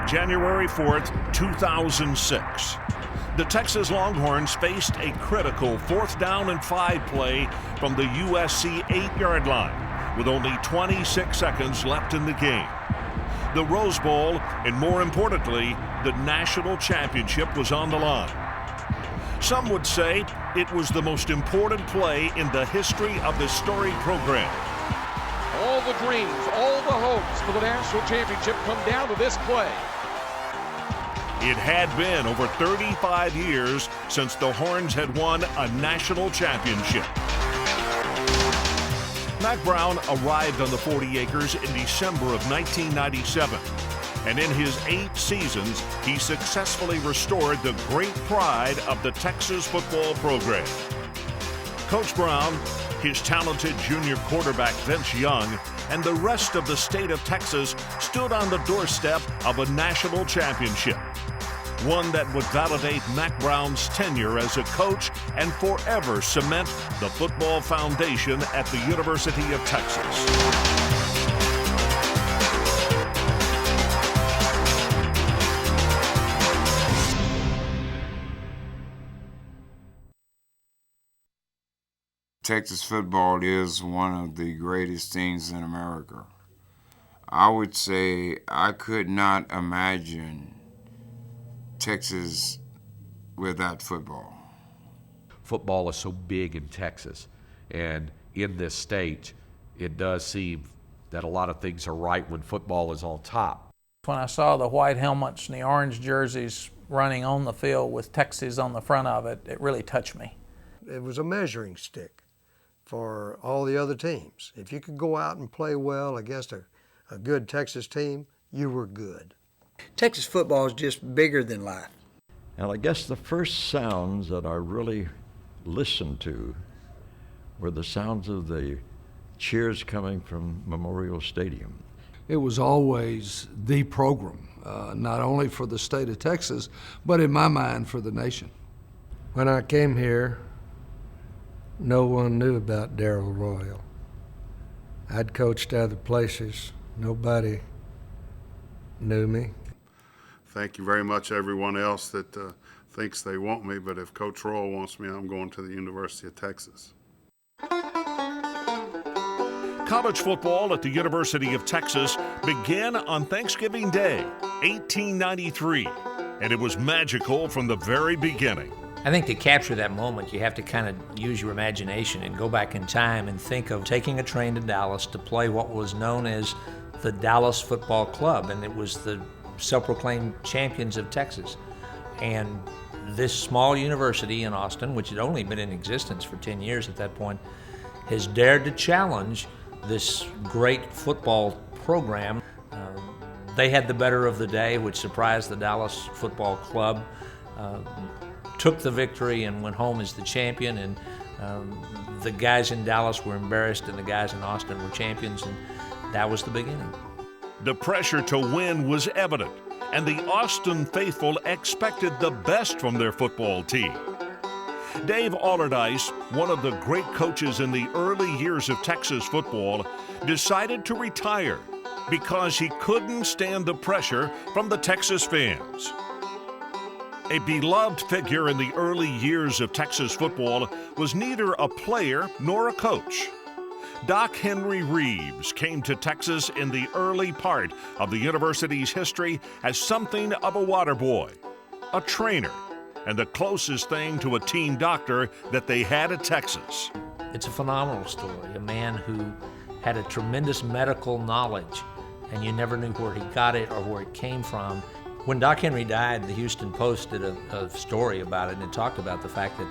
January 4th, 2006. The Texas Longhorns faced a critical 4th down and 5 play from the USC 8-yard line with only 26 seconds left in the game. The Rose Bowl, and more importantly, the national championship was on the line. Some would say it was the most important play in the history of this storied program. All the dreams, all the hopes for the national championship come down to this play. It had been over 35 years since the Horns had won a national championship. Mack Brown arrived on the 40 acres in December of 1997, and in his 8 seasons, he successfully restored the great pride of the Texas football program. Coach Brown, his talented junior quarterback Vince Young, and the rest of the state of Texas stood on the doorstep of a national championship, one that would validate Mack Brown's tenure as a coach and forever cement the football foundation at the University of Texas. Texas football is one of the greatest things in America. I would say I could not imagine Texas without football. Football is so big in Texas, and in this state, it does seem that a lot of things are right when football is on top. When I saw the white helmets and the orange jerseys running on the field with Texas on the front of it, it really touched me. It was a measuring stick for all the other teams. If you could go out and play well against a good Texas team, you were good. Texas football is just bigger than life. And I guess the first sounds that I really listened to were the sounds of the cheers coming from Memorial Stadium. It was always the program, not only for the state of Texas, but in my mind for the nation. When I came here, no one knew about Darrell Royal. I'd coached other places. Nobody knew me. Thank you very much, everyone else that thinks they want me, but if Coach Royal wants me, I'm going to the University of Texas. College football at the University of Texas began on Thanksgiving Day, 1893, and it was magical from the very beginning. I think to capture that moment, you have to kind of use your imagination and go back in time and think of taking a train to Dallas to play what was known as the Dallas Football Club, and it was the self-proclaimed champions of Texas. And this small university in Austin, which had only been in existence for 10 years at that point, has dared to challenge this great football program. They had the better of the day, which surprised the Dallas Football Club, took the victory and went home as the champion, and the guys in Dallas were embarrassed and the guys in Austin were champions, and that was the beginning. The pressure to win was evident, and the Austin faithful expected the best from their football team. Dave Allardyce, one of the great coaches in the early years of Texas football, decided to retire because he couldn't stand the pressure from the Texas fans. A beloved figure in the early years of Texas football was neither a player nor a coach. Doc Henry Reeves came to Texas in the early part of the university's history as something of a water boy, a trainer, and the closest thing to a team doctor that they had at Texas. It's a phenomenal story, a man who had a tremendous medical knowledge, and you never knew where he got it or where it came from. When Doc Henry died, the Houston Post did a story about it, and it talked about the fact that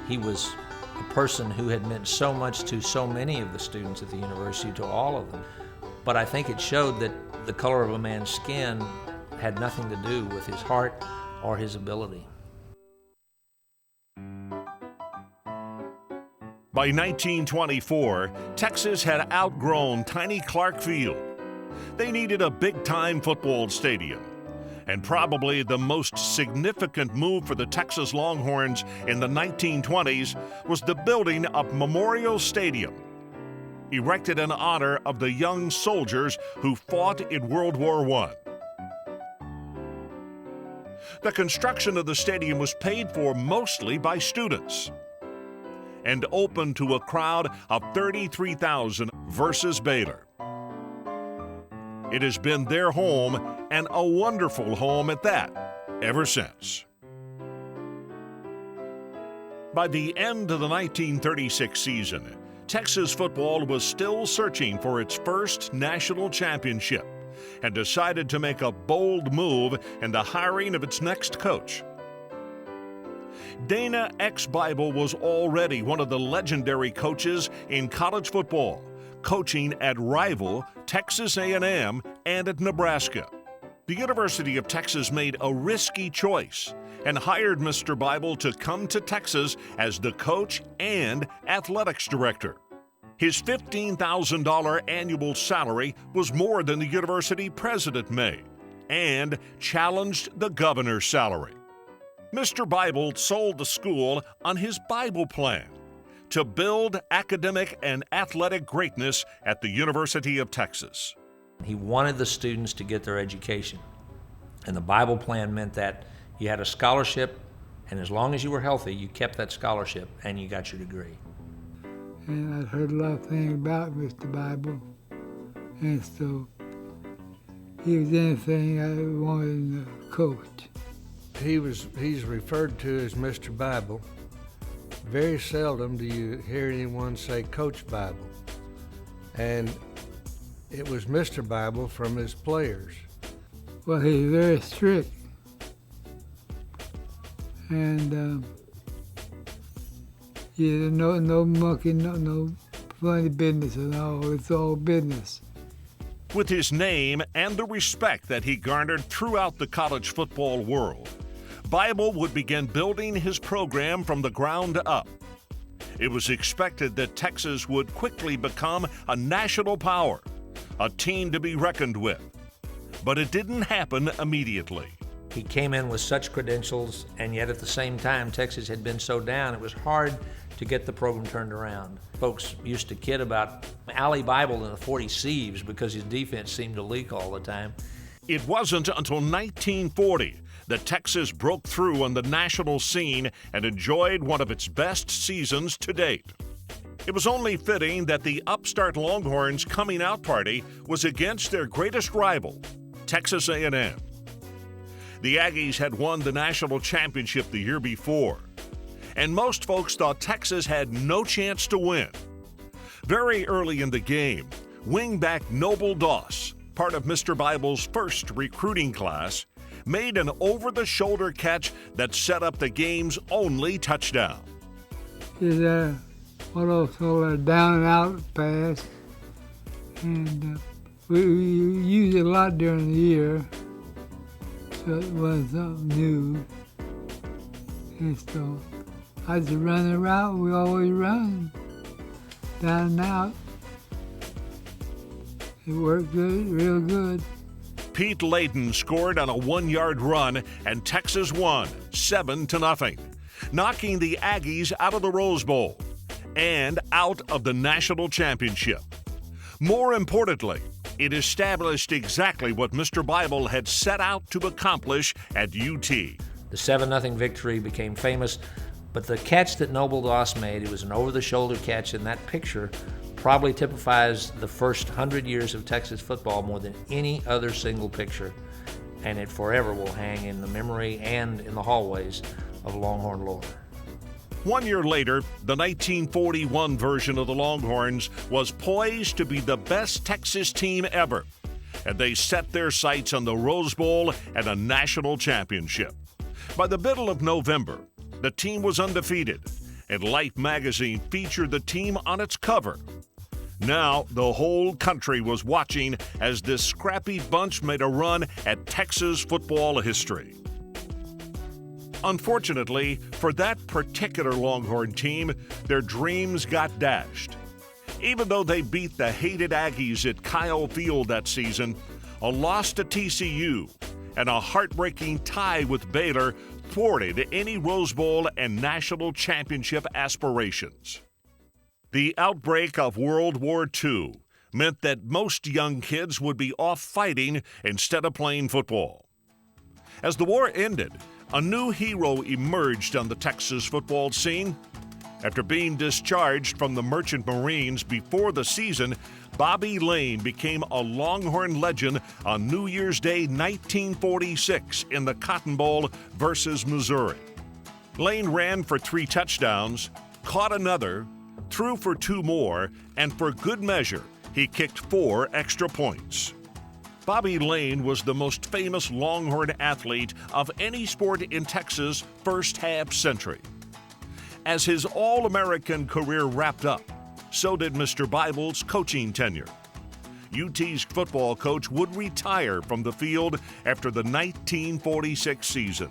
he was a person who had meant so much to so many of the students at the university, to all of them. But I think it showed that the color of a man's skin had nothing to do with his heart or his ability. By 1924, Texas had outgrown tiny Clark Field. They needed a big-time football stadium. And probably the most significant move for the Texas Longhorns in the 1920s was the building of Memorial Stadium, erected in honor of the young soldiers who fought in World War I. The construction of the stadium was paid for mostly by students and open to a crowd of 33,000 versus Baylor. It has been their home, and a wonderful home at that, ever since. By the end of the 1936 season, Texas football was still searching for its first national championship and decided to make a bold move in the hiring of its next coach. Dana X. Bible was already one of the legendary coaches in college football, coaching at rival Texas A&M and at Nebraska. The University of Texas made a risky choice and hired Mr. Bible to come to Texas as the coach and athletics director. His $15,000 annual salary was more than the university president made and challenged the governor's salary. Mr. Bible sold the school on his Bible plan to build academic and athletic greatness at the University of Texas. He wanted the students to get their education, and the Bible plan meant that you had a scholarship, and as long as you were healthy, you kept that scholarship and you got your degree. And I'd heard a lot of things about Mr. Bible, and so he was anything I wanted in a coach. He's referred to as Mr. Bible. Very seldom do you hear anyone say Coach Bible. And it was Mr. Bible from his players. Well, he's very strict. And no monkey, no funny business at all. It's all business. With his name and the respect that he garnered throughout the college football world, Bible would begin building his program from the ground up. It was expected that Texas would quickly become a national power, a team to be reckoned with. But it didn't happen immediately. He came in with such credentials, and yet at the same time, Texas had been so down, it was hard to get the program turned around. Folks used to kid about Allie Bible and the 40 Sieves because his defense seemed to leak all the time. It wasn't until 1940 that Texas broke through on the national scene and enjoyed one of its best seasons to date. It was only fitting that the upstart Longhorns' coming out party was against their greatest rival, Texas A&M. The Aggies had won the national championship the year before, and most folks thought Texas had no chance to win. Very early in the game, wingback Noble Doss, part of Mr. Bible's first recruiting class, made an over-the-shoulder catch that set up the game's only touchdown. Is what I call a down and out pass, and we use it a lot during the year, so it was something new. And so I just run the route we always run, down and out. It worked good, real good. Pete Layden scored on a 1-yard run, and Texas won 7-0, knocking the Aggies out of the Rose Bowl and out of the national championship. More importantly, it established exactly what Mr. Bible had set out to accomplish at UT. The 7-0 victory became famous, but the catch that Noble Doss made, it was an over-the-shoulder catch, and that picture probably typifies the first 100 years of Texas football more than any other single picture, and it forever will hang in the memory and in the hallways of Longhorn lore. 1 year later, the 1941 version of the Longhorns was poised to be the best Texas team ever, and they set their sights on the Rose Bowl and a national championship. By the middle of November, the team was undefeated, and Life magazine featured the team on its cover. Now, the whole country was watching as this scrappy bunch made a run at Texas football history. Unfortunately, for that particular Longhorn team, their dreams got dashed. Even though they beat the hated Aggies at Kyle Field that season, a loss to TCU and a heartbreaking tie with Baylor thwarted any Rose Bowl and national championship aspirations. The outbreak of World War II meant that most young kids would be off fighting instead of playing football. As the war ended, a new hero emerged on the Texas football scene. After being discharged from the Merchant Marines before the season, Bobby Lane became a Longhorn legend on New Year's Day 1946 in the Cotton Bowl versus Missouri. Lane ran for 3 touchdowns, caught another, threw for 2 more, and for good measure, he kicked 4 extra points. Bobby Lane was the most famous Longhorn athlete of any sport in Texas' first half-century. As his All-American career wrapped up, so did Mr. Bible's coaching tenure. UT's football coach would retire from the field after the 1946 season.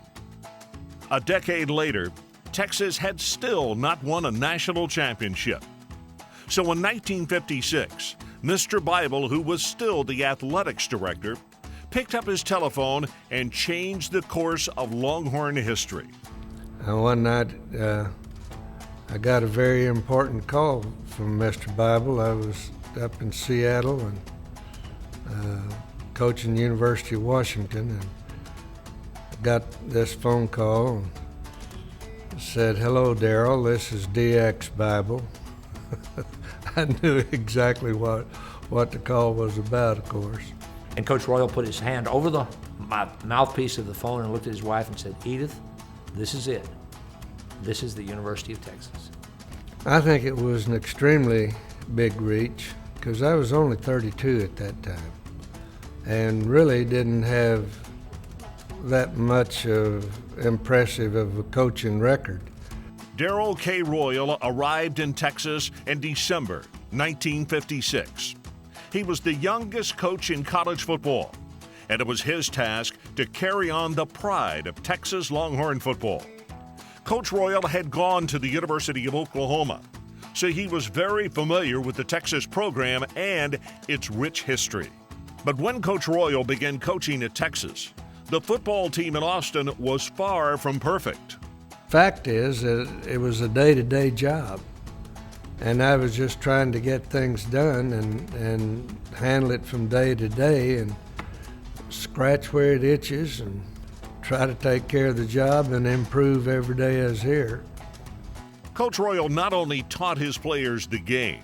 A decade later, Texas had still not won a national championship. So in 1956, Mr. Bible, who was still the athletics director, picked up his telephone and changed the course of Longhorn history. One night, I got a very important call from Mr. Bible. I was up in Seattle and coaching University of Washington, and I got this phone call and said, "Hello, Darryl, this is DX Bible." I knew exactly what the call was about, of course. And Coach Royal put his hand over my mouthpiece of the phone and looked at his wife and said, "Edith, this is it. This is the University of Texas." I think it was an extremely big reach because I was only 32 at that time and really didn't have that much of impressive of a coaching record. Darryl K. Royal arrived in Texas in December 1956. He was the youngest coach in college football, and it was his task to carry on the pride of Texas Longhorn football. Coach Royal had gone to the University of Oklahoma, so he was very familiar with the Texas program and its rich history. But when Coach Royal began coaching at Texas, the football team in Austin was far from perfect. Fact is that it was a day-to-day job, and I was just trying to get things done and handle it from day to day and scratch where it itches and try to take care of the job and improve every day I was here. Coach Royal not only taught his players the game,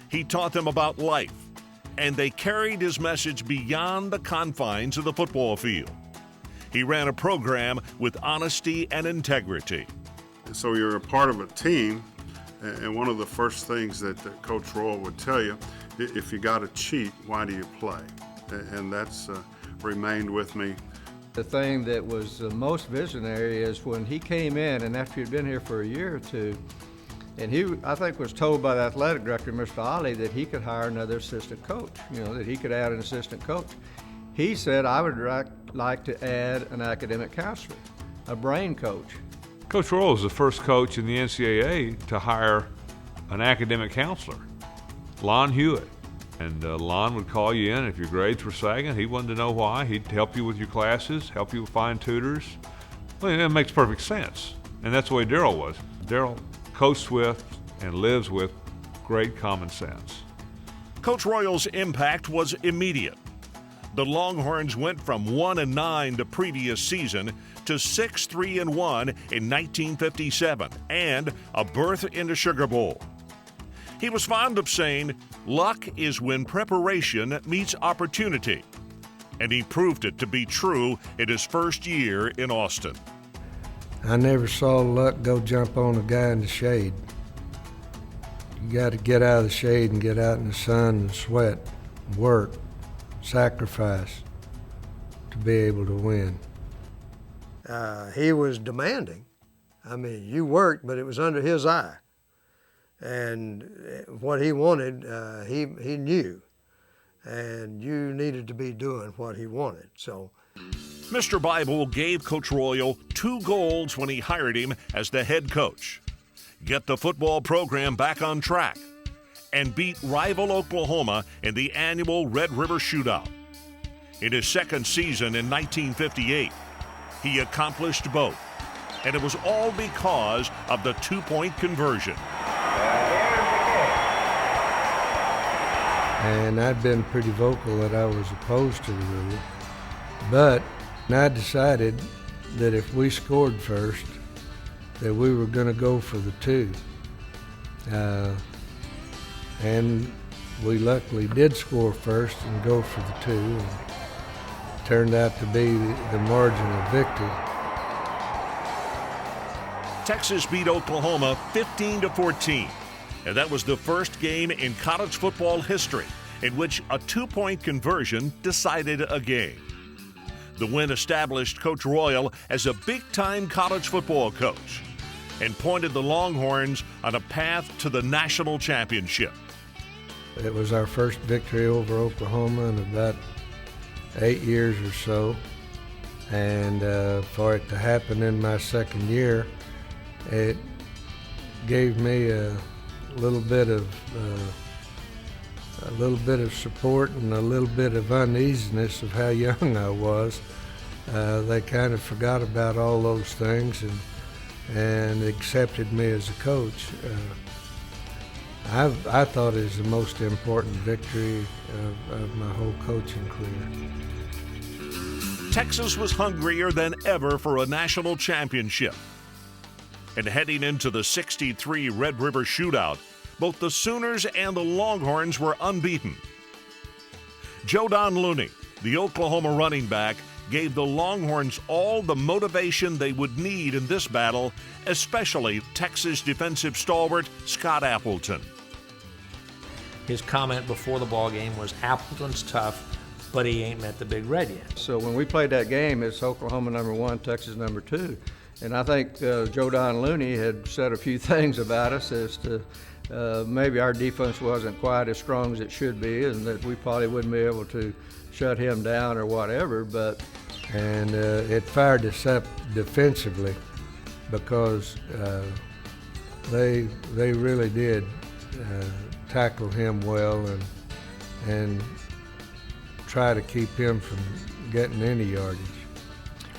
he taught them about life, and they carried his message beyond the confines of the football field. He ran a program with honesty and integrity. So you're a part of a team, and one of the first things that Coach Royal would tell you, if you got to cheat, why do you play? And that's remained with me. The thing that was the most visionary is when he came in, and after he'd been here for a year or two, and he, I think, was told by the athletic director, Mr. Ali, that he could hire another assistant coach, that he could add an assistant coach. He said, "I would like to add an academic counselor, a brain coach." Coach Royal was the first coach in the NCAA to hire an academic counselor, Lon Hewitt. And Lon would call you in if your grades were sagging. He wanted to know why. He'd help you with your classes, help you find tutors. Well, it makes perfect sense. And that's the way Darryl was. Darryl coached with and lives with great common sense. Coach Royal's impact was immediate. The Longhorns went from 1-9 the previous season to 6-3-1 in 1957 and a berth in the Sugar Bowl. He was fond of saying, "Luck is when preparation meets opportunity," and he proved it to be true in his first year in Austin. I never saw luck go jump on a guy in the shade. You got to get out of the shade and get out in the sun and sweat, work, sacrifice to be able to win. He was demanding. I mean, you worked, but it was under his eye. And what he wanted, he knew. And you needed to be doing what he wanted. So, Mr. Bible gave Coach Royal 2 goals when he hired him as the head coach: get the football program back on track and beat rival Oklahoma in the annual Red River Shootout. In his second season in 1958, he accomplished both, and it was all because of the 2-point conversion. And I'd been pretty vocal that I was opposed to the rule, but And I decided that if we scored first, that we were going to go for the two. And we luckily did score first and go for the two. And it turned out to be the margin of victory. Texas beat Oklahoma 15-14, and that was the first game in college football history in which a two-point conversion decided a game. The win established Coach Royal as a big-time college football coach and pointed the Longhorns on a path to the national championship. It was our first victory over Oklahoma in about 8 years or so, and for it to happen in my second year, it gave me a little bit of support and a little bit of uneasiness of how young I was. They kind of forgot about all those things and accepted me as a coach. I thought it was the most important victory of my whole coaching career. Texas was hungrier than ever for a national championship. And heading into the '63 Red River Shootout, both the Sooners and the Longhorns were unbeaten. Joe Don Looney, the Oklahoma running back, gave the Longhorns all the motivation they would need in this battle, especially Texas defensive stalwart Scott Appleton. His comment before the ball game was, "Appleton's tough, but he ain't met the Big Red yet." So when we played that game, it's Oklahoma #1, Texas #2. And I think Joe Don Looney had said a few things about us as to maybe our defense wasn't quite as strong as it should be, and that we probably wouldn't be able to shut him down or whatever. And it fired us up defensively because they really did tackle him well and try to keep him from getting any yardage.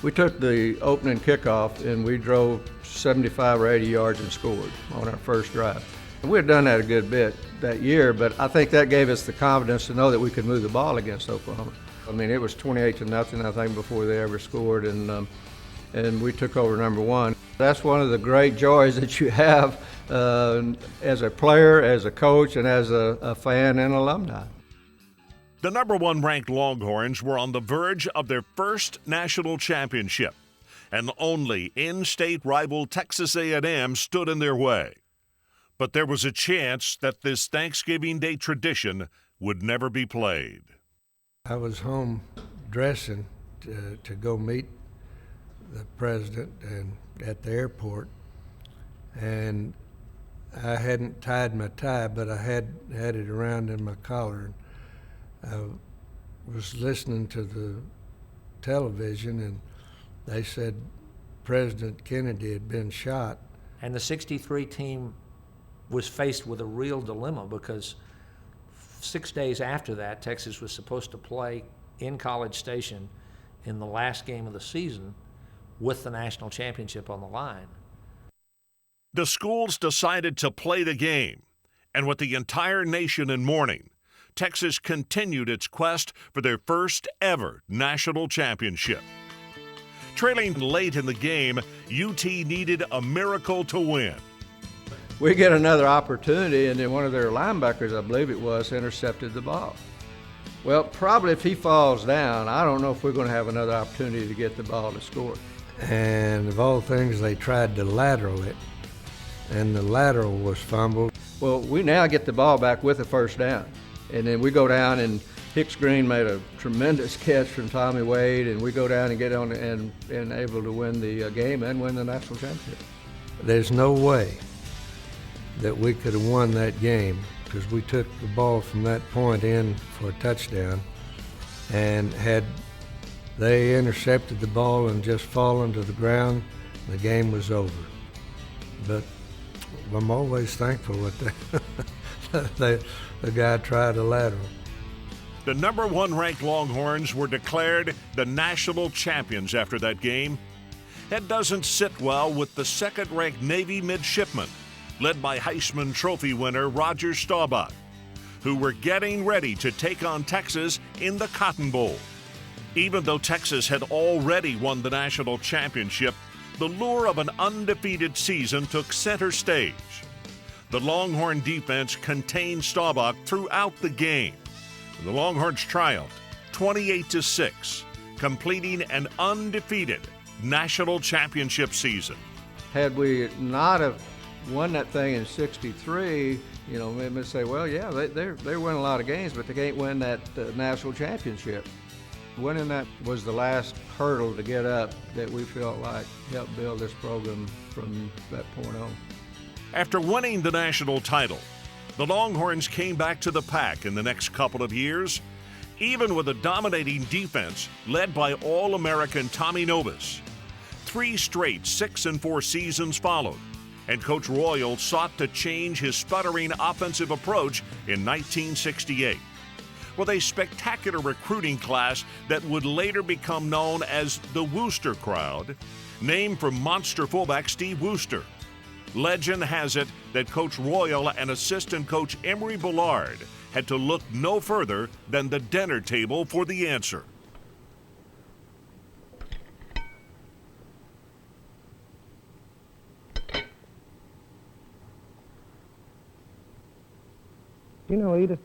We took the opening kickoff and we drove 75 or 80 yards and scored on our first drive. And we had done that a good bit that year, but I think that gave us the confidence to know that we could move the ball against Oklahoma. I mean, it was 28-0, I think, before they ever scored, and we took over #1. That's one of the great joys that you have as a player, as a coach, and as a fan and alumni. The #1 ranked Longhorns were on the verge of their first national championship, and only in-state rival Texas A&M stood in their way. But there was a chance that this Thanksgiving Day tradition would never be played. I was home dressing to go meet the president and at the airport, and I hadn't tied my tie, but I had it around in my collar. I was listening to the television, and they said President Kennedy had been shot. And the '63 team was faced with a real dilemma because 6 days after that, Texas was supposed to play in College Station in the last game of the season with the national championship on the line. The schools decided to play the game, and with the entire nation in mourning, Texas continued its quest for their first ever national championship. Trailing late in the game, UT needed a miracle to win. We get another opportunity, and then one of their linebackers, I believe it was, intercepted the ball. Well, probably if he falls down, I don't know if we're going to have another opportunity to get the ball to score. And of all things, they tried to lateral it, and the lateral was fumbled. Well, we now get the ball back with a first down, and then we go down, and Hicks Green made a tremendous catch from Tommy Wade, and we go down and get on and able to win the game and win the national championship. There's no way that we could have won that game because we took the ball from that point in for a touchdown, and had they intercepted the ball and just fallen to the ground, the game was over. But I'm always thankful that the guy tried a lateral. The #1 ranked Longhorns were declared the national champions after that game. That doesn't sit well with the second-ranked Navy midshipmen, led by Heisman Trophy winner Roger Staubach, who were getting ready to take on Texas in the Cotton Bowl. Even though Texas had already won the national championship, the lure of an undefeated season took center stage. The Longhorn defense contained Staubach throughout the game. The Longhorns triumphed 28-6, completing an undefeated national championship season. Had we not have won that thing in '63, you know, maybe say, well, yeah, they win a lot of games, but they can't win that national championship. Winning that was the last hurdle to get up that we felt like helped build this program from that point on. After winning the national title, the Longhorns came back to the pack in the next couple of years, even with a dominating defense led by All-American Tommy Nobis. 3 straight 6-4 seasons followed, and Coach Royal sought to change his sputtering offensive approach in 1968 with a spectacular recruiting class that would later become known as the Wooster Crowd, named for monster fullback Steve Wooster. Legend has it that Coach Royal and assistant coach Emory Ballard had to look no further than the dinner table for the answer. You know, Edith,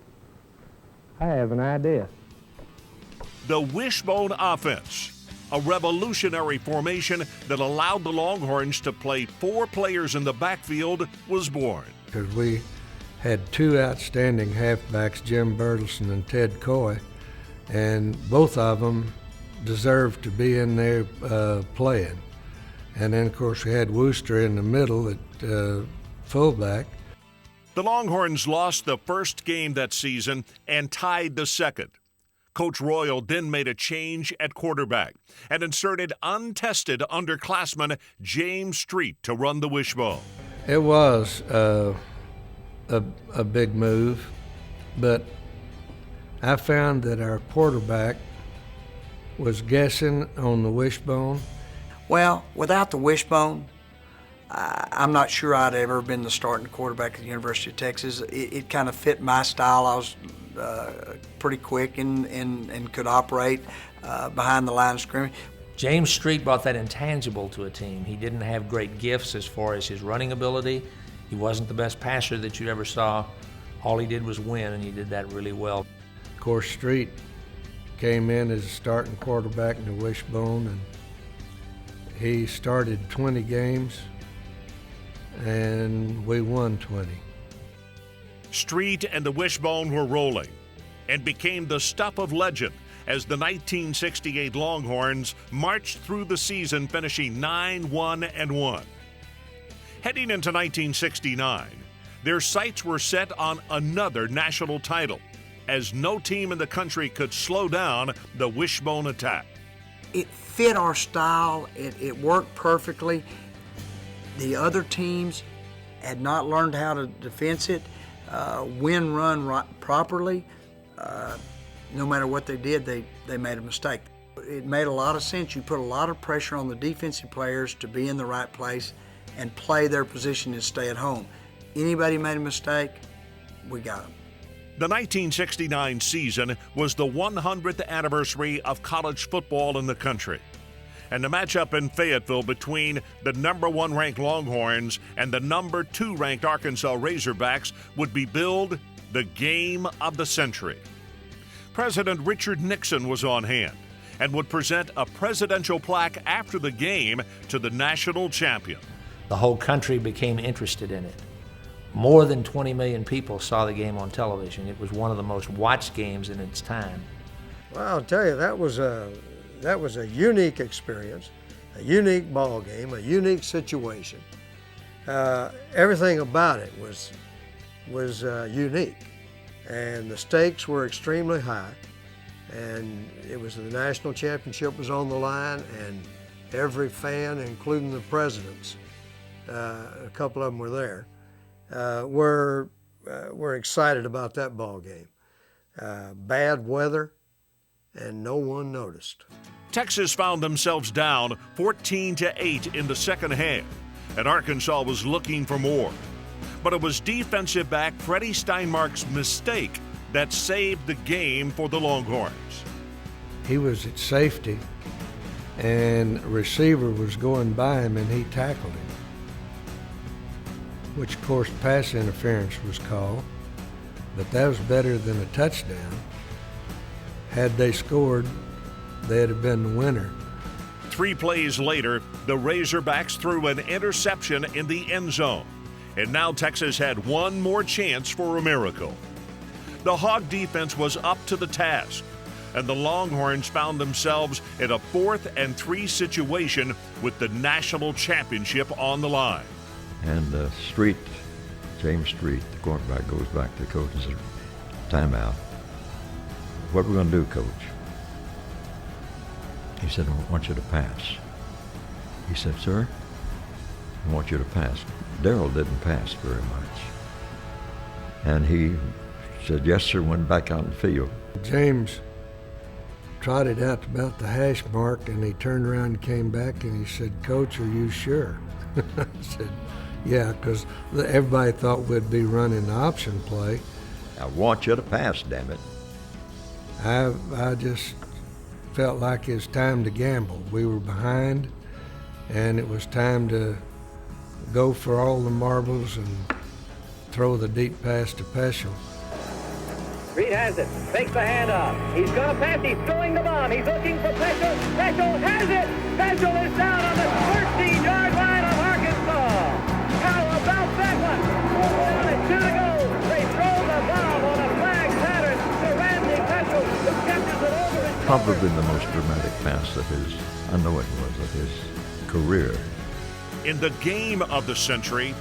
I have an idea. The wishbone offense, a revolutionary formation that allowed the Longhorns to play 4 players in the backfield, was born. Because we had 2 outstanding halfbacks, Jim Bertelson and Ted Coy, and both of them deserved to be in there playing. And then, of course, we had Wooster in the middle at fullback. The Longhorns lost the first game that season and tied the second. Coach Royal then made a change at quarterback and inserted untested underclassman James Street to run the wishbone. It was a big move, but I found that our quarterback was guessing on the wishbone. Well, without the wishbone, I'm not sure I'd ever been the starting quarterback at the University of Texas. It kind of fit my style. I was pretty quick and could operate behind the line of scrimmage. James Street brought that intangible to a team. He didn't have great gifts as far as his running ability. He wasn't the best passer that you ever saw. All he did was win, and he did that really well. Of course, Street came in as a starting quarterback in the wishbone, and he started 20 games, and we won 20. Street and the wishbone were rolling and became the stuff of legend as the 1968 Longhorns marched through the season, finishing 9-1-1. Heading into 1969, their sights were set on another national title, as no team in the country could slow down the wishbone attack. It fit our style. It worked perfectly. The other teams had not learned how to defense it, run properly. No matter what they did, they made a mistake. It made a lot of sense. You put a lot of pressure on the defensive players to be in the right place and play their position and stay at home. Anybody made a mistake, we got them. The 1969 season was the 100th anniversary of college football in the country. And the matchup in Fayetteville between the number 1 ranked Longhorns and the number 2 ranked Arkansas Razorbacks would be billed the game of the century. President Richard Nixon was on hand and would present a presidential plaque after the game to the national champion. The whole country became interested in it. More than 20 million people saw the game on television. It was one of the most watched games in its time. Well, I'll tell you, that was a unique experience, a unique ball game, a unique situation. Everything about it was unique, and the stakes were extremely high. And it was the national championship was on the line, and every fan, including the presidents, a couple of them were there, were excited about that ball game. Bad weather, and no one noticed. Texas found themselves down 14-8 in the second half, and Arkansas was looking for more. But it was defensive back Freddie Steinmark's mistake that saved the game for the Longhorns. he was at safety, and a receiver was going by him, and he tackled him, which of course pass interference was called, but that was better than a touchdown. Had they scored, they'd have been the winner. 3 plays later, the Razorbacks threw an interception in the end zone, and now Texas had one more chance for a miracle. The Hog defense was up to the task, and the Longhorns found themselves in a 4th and 3 situation with the national championship on the line. And James Street, the quarterback, goes back to the coach and says, timeout. What are we going to do, Coach? He said, I want you to pass. He said, sir, I want you to pass. Darryl didn't pass very much. And he said, yes, sir, went back out in the field. James trotted out about the hash mark, and he turned around and came back, and he said, Coach, are you sure? I said, yeah, because everybody thought we'd be running the option play. I want you to pass, damn it. I just felt like it was time to gamble. We were behind, and it was time to go for all the marbles and throw the deep pass to Peschel. Reed has it, fakes the handoff. He's going to pass, he's throwing the bomb. He's looking for Peschel. Peschel has it. Peschel is down on the 13-yard line of Arkansas. How about that one? Down at 2 to go. They throw the bomb on a flag pattern to Randy Peschel, who catches it over his Probably the most dramatic pass of his, I know it was, of his career. In the game of the century,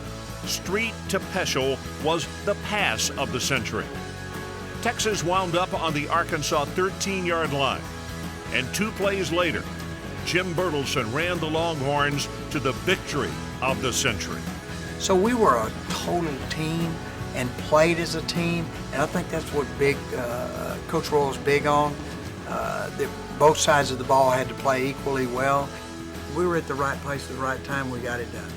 Street to Peschel was the pass of the century. Texas wound up on the Arkansas 13-yard line, and 2 plays later, Jim Bertelsen ran the Longhorns to the victory of the century. So we were a total team and played as a team, and I think that's what Coach Royal's big on. That both sides of the ball had to play equally well. We were at the right place at the right time. We got it done.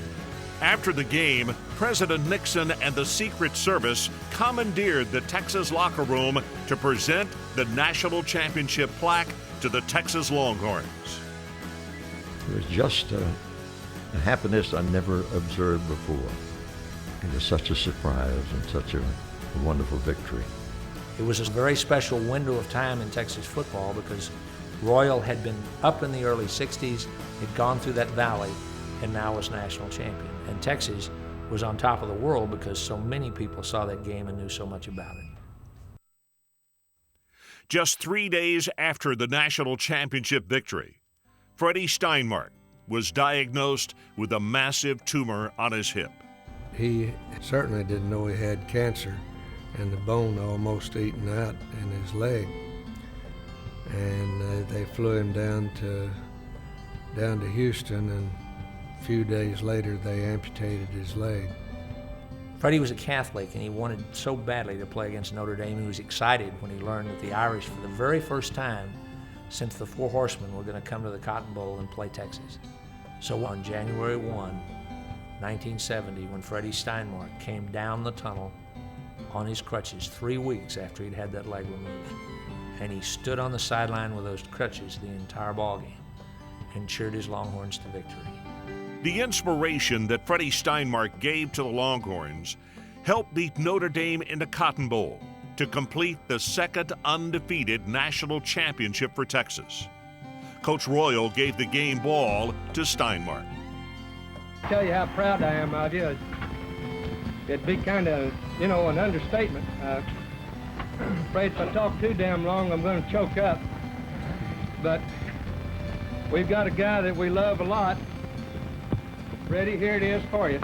After the game, President Nixon and the Secret Service commandeered the Texas locker room to present the national championship plaque to the Texas Longhorns. It was just a happiness I never observed before. It was such a surprise and such a wonderful victory. It was a very special window of time in Texas football because Royal had been up in the early 60s, had gone through that valley, and now was national champion. And Texas was on top of the world because so many people saw that game and knew so much about it. Just 3 days after the national championship victory, Freddie Steinmark was diagnosed with a massive tumor on his hip. He certainly didn't know he had cancer, and the bone almost eaten out in his leg. And they flew him down to Houston, and a few days later they amputated his leg. Freddie was a Catholic, and he wanted so badly to play against Notre Dame. He was excited when he learned that the Irish, for the very first time since the Four Horsemen, were going to come to the Cotton Bowl and play Texas. So on January 1, 1970, when Freddie Steinmark came down the tunnel on his crutches 3 weeks after he'd had that leg removed, and he stood on the sideline with those crutches the entire ball game and cheered his Longhorns to victory. The inspiration that Freddie Steinmark gave to the Longhorns helped beat Notre Dame in the Cotton Bowl to complete the second undefeated national championship for Texas. Coach Royal gave the game ball to Steinmark. I tell you how proud I am of you. It'd be kind of, an understatement. Afraid if I talk too damn long, I'm going to choke up. But we've got a guy that we love a lot. Ready? Here it is for you.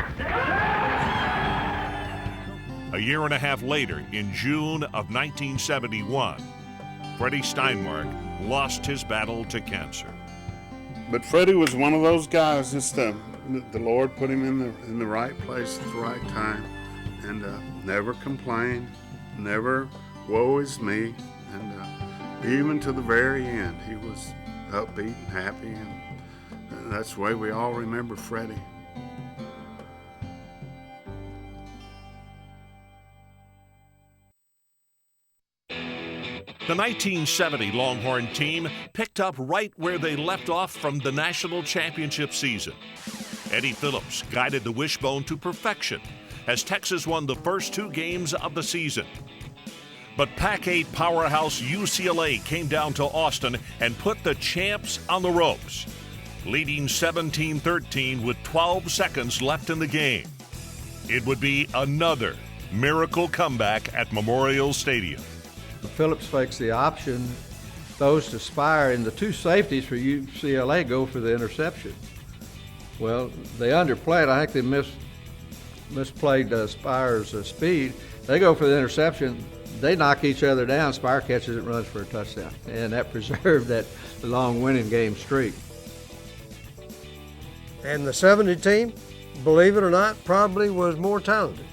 A year and a half later, in June of 1971, Freddie Steinmark lost his battle to cancer. But Freddie was one of those guys, just the Lord put him in the right place at the right time, and never complained, never woe is me, and even to the very end, he was upbeat and happy, and that's the way we all remember Freddie. The 1970 Longhorn team picked up right where they left off from the national championship season. Eddie Phillips guided the wishbone to perfection as Texas won the first 2 games of the season. But Pac-8 powerhouse UCLA came down to Austin and put the champs on the ropes, leading 17-13 with 12 seconds left in the game. It would be another miracle comeback at Memorial Stadium. Phillips fakes the option, throws to Spire, and the 2 safeties for UCLA go for the interception. Well, they underplayed. I think they misplayed Spire's speed. They go for the interception. They knock each other down. Spire catches it and runs for a touchdown. And that preserved that long winning game streak. And the 70 team, believe it or not, probably was more talented.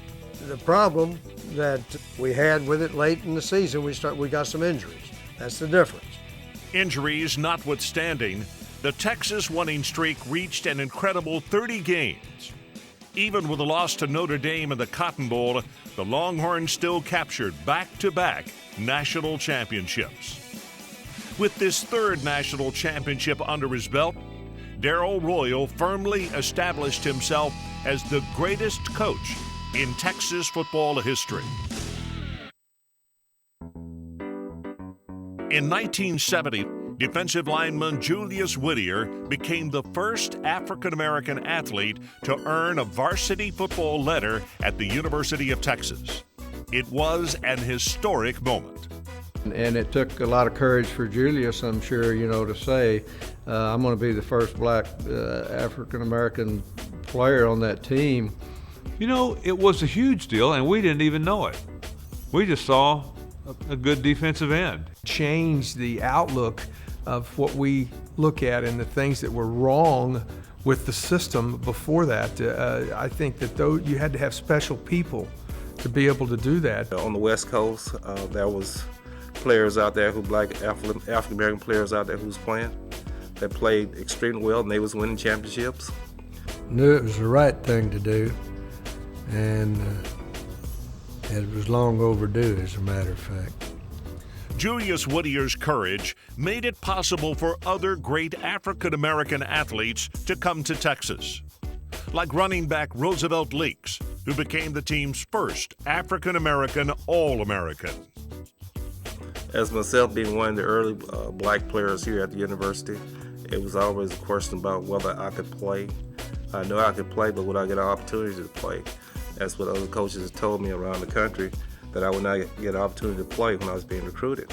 The problem that we had with it late in the season, we got some injuries. That's the difference. Injuries notwithstanding, the Texas winning streak reached an incredible 30 games. Even with a loss to Notre Dame in the Cotton Bowl, the Longhorns still captured back-to-back national championships. With this 3rd national championship under his belt, Darrell Royal firmly established himself as the greatest coach in Texas football history. In 1970, defensive lineman Julius Whittier became the first African-American athlete to earn a varsity football letter at the University of Texas. It was an historic moment. And it took a lot of courage for Julius, I'm sure, to say, I'm going to be the first black African-American player on that team. It was a huge deal, and we didn't even know it. We just saw a good defensive end. Changed the outlook of what we look at and the things that were wrong with the system before that. I think that you had to have special people to be able to do that. On the West Coast, there was players out there black African-American players out there who was playing, that played extremely well, and they was winning championships. Knew it was the right thing to do, and it was long overdue, as a matter of fact. Julius Whittier's courage made it possible for other great African-American athletes to come to Texas, like running back Roosevelt Leaks, who became the team's first African-American All-American. As myself being one of the early black players here at the university, it was always a question about whether I could play. I know I could play, but would I get an opportunity to play? That's what other coaches told me around the country, that I would not get an opportunity to play when I was being recruited.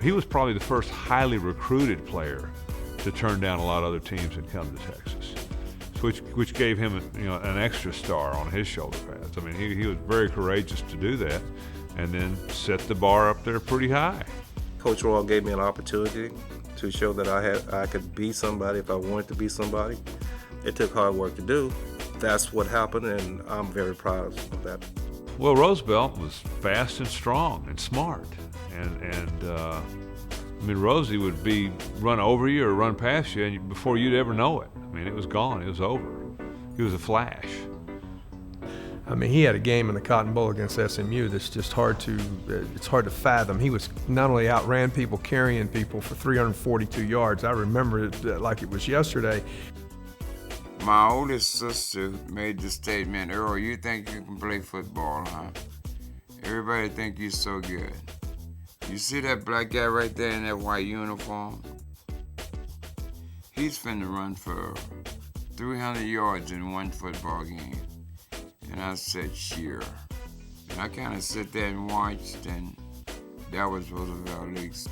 He was probably the first highly recruited player to turn down a lot of other teams and come to Texas, which gave him an extra star on his shoulder pads. I mean, he was very courageous to do that, and then set the bar up there pretty high. Coach Royal gave me an opportunity to show that I could be somebody if I wanted to be somebody. It took hard work to do. That's what happened, and I'm very proud of that. Well, Roosevelt was fast and strong and smart, and Rosie would run over you or run past you, and before you'd ever know it. I mean, it was gone. It was over. He was a flash. I mean, he had a game in the Cotton Bowl against SMU that's just hard to fathom. He was not only outran people, carrying people for 342 yards. I remember it like it was yesterday. My oldest sister made the statement, "Earl, you think you can play football, huh? Everybody think you're so good. You see that black guy right there in that white uniform? He's finna run for 300 yards in one football game." And I said, "Sure." And I kind of sit there and watched, and that was Roosevelt Leaks.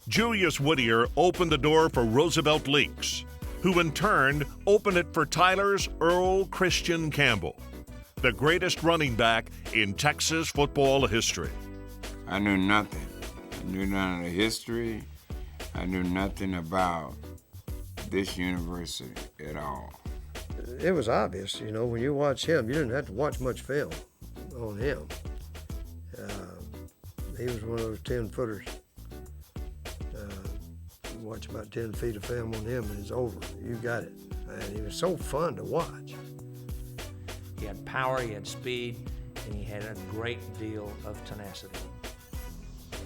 Julius Whittier opened the door for Roosevelt Leaks, who in turn opened it for Tyler's Earl Christian Campbell, the greatest running back in Texas football history. I knew nothing. I knew none of the history. I knew nothing about this university at all. It was obvious, when you watch him, you didn't have to watch much film on him. He was one of those 10-footers. Watch about 10 feet of film on him and it's over. You got it. And he was so fun to watch. He had power, he had speed, and he had a great deal of tenacity.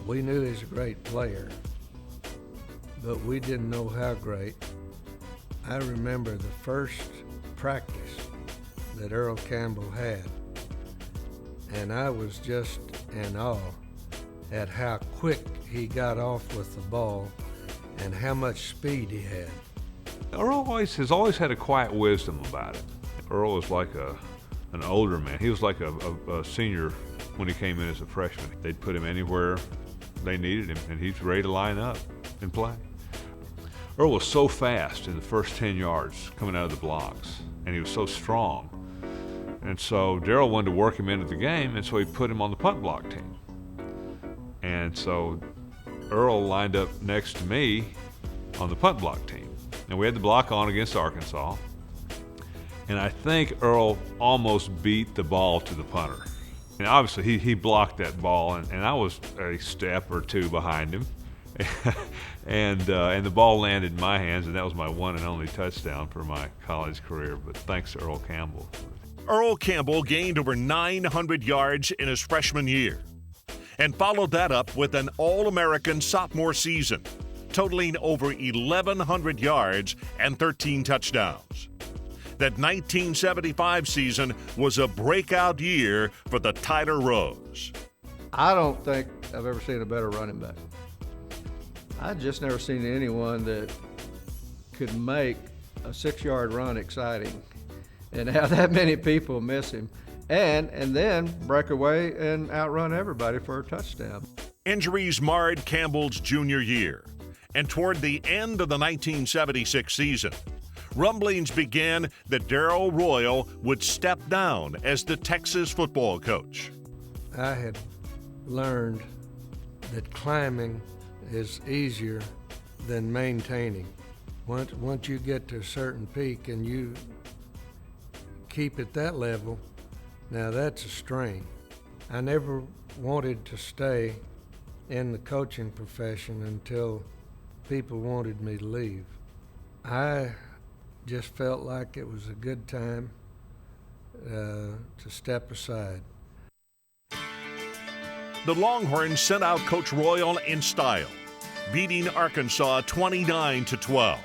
We knew he was a great player, but we didn't know how great. I remember the first practice that Earl Campbell had, and I was just in awe at how quick he got off with the ball and how much speed he had. Earl has always had a quiet wisdom about it. Earl was like an older man. He was like a senior when he came in as a freshman. They'd put him anywhere they needed him, and he's ready to line up and play. Earl was so fast in the first 10 yards coming out of the blocks, and he was so strong. And so Darryl wanted to work him into the game, and so he put him on the punt block team. And so Earl lined up next to me on the punt block team. And we had the block on against Arkansas. And I think Earl almost beat the ball to the punter. And obviously he blocked that ball, and I was a step or two behind him. and the ball landed in my hands, and that was my one and only touchdown for my college career. But thanks to Earl Campbell. Earl Campbell gained over 900 yards in his freshman year and followed that up with an All-American sophomore season, totaling over 1,100 yards and 13 touchdowns. That 1975 season was a breakout year for the Tyler Rose. I don't think I've ever seen a better running back. I've just never seen anyone that could make a 6-yard run exciting and have that many people miss him and then break away and outrun everybody for a touchdown. Injuries marred Campbell's junior year, and toward the end of the 1976 season, rumblings began that Darrell Royal would step down as the Texas football coach. I had learned that climbing is easier than maintaining. Once you get to a certain peak and you keep at that level, now that's a strain. I never wanted to stay in the coaching profession until people wanted me to leave. I just felt like it was a good time to step aside. The Longhorns sent out Coach Royal in style, beating Arkansas 29-12.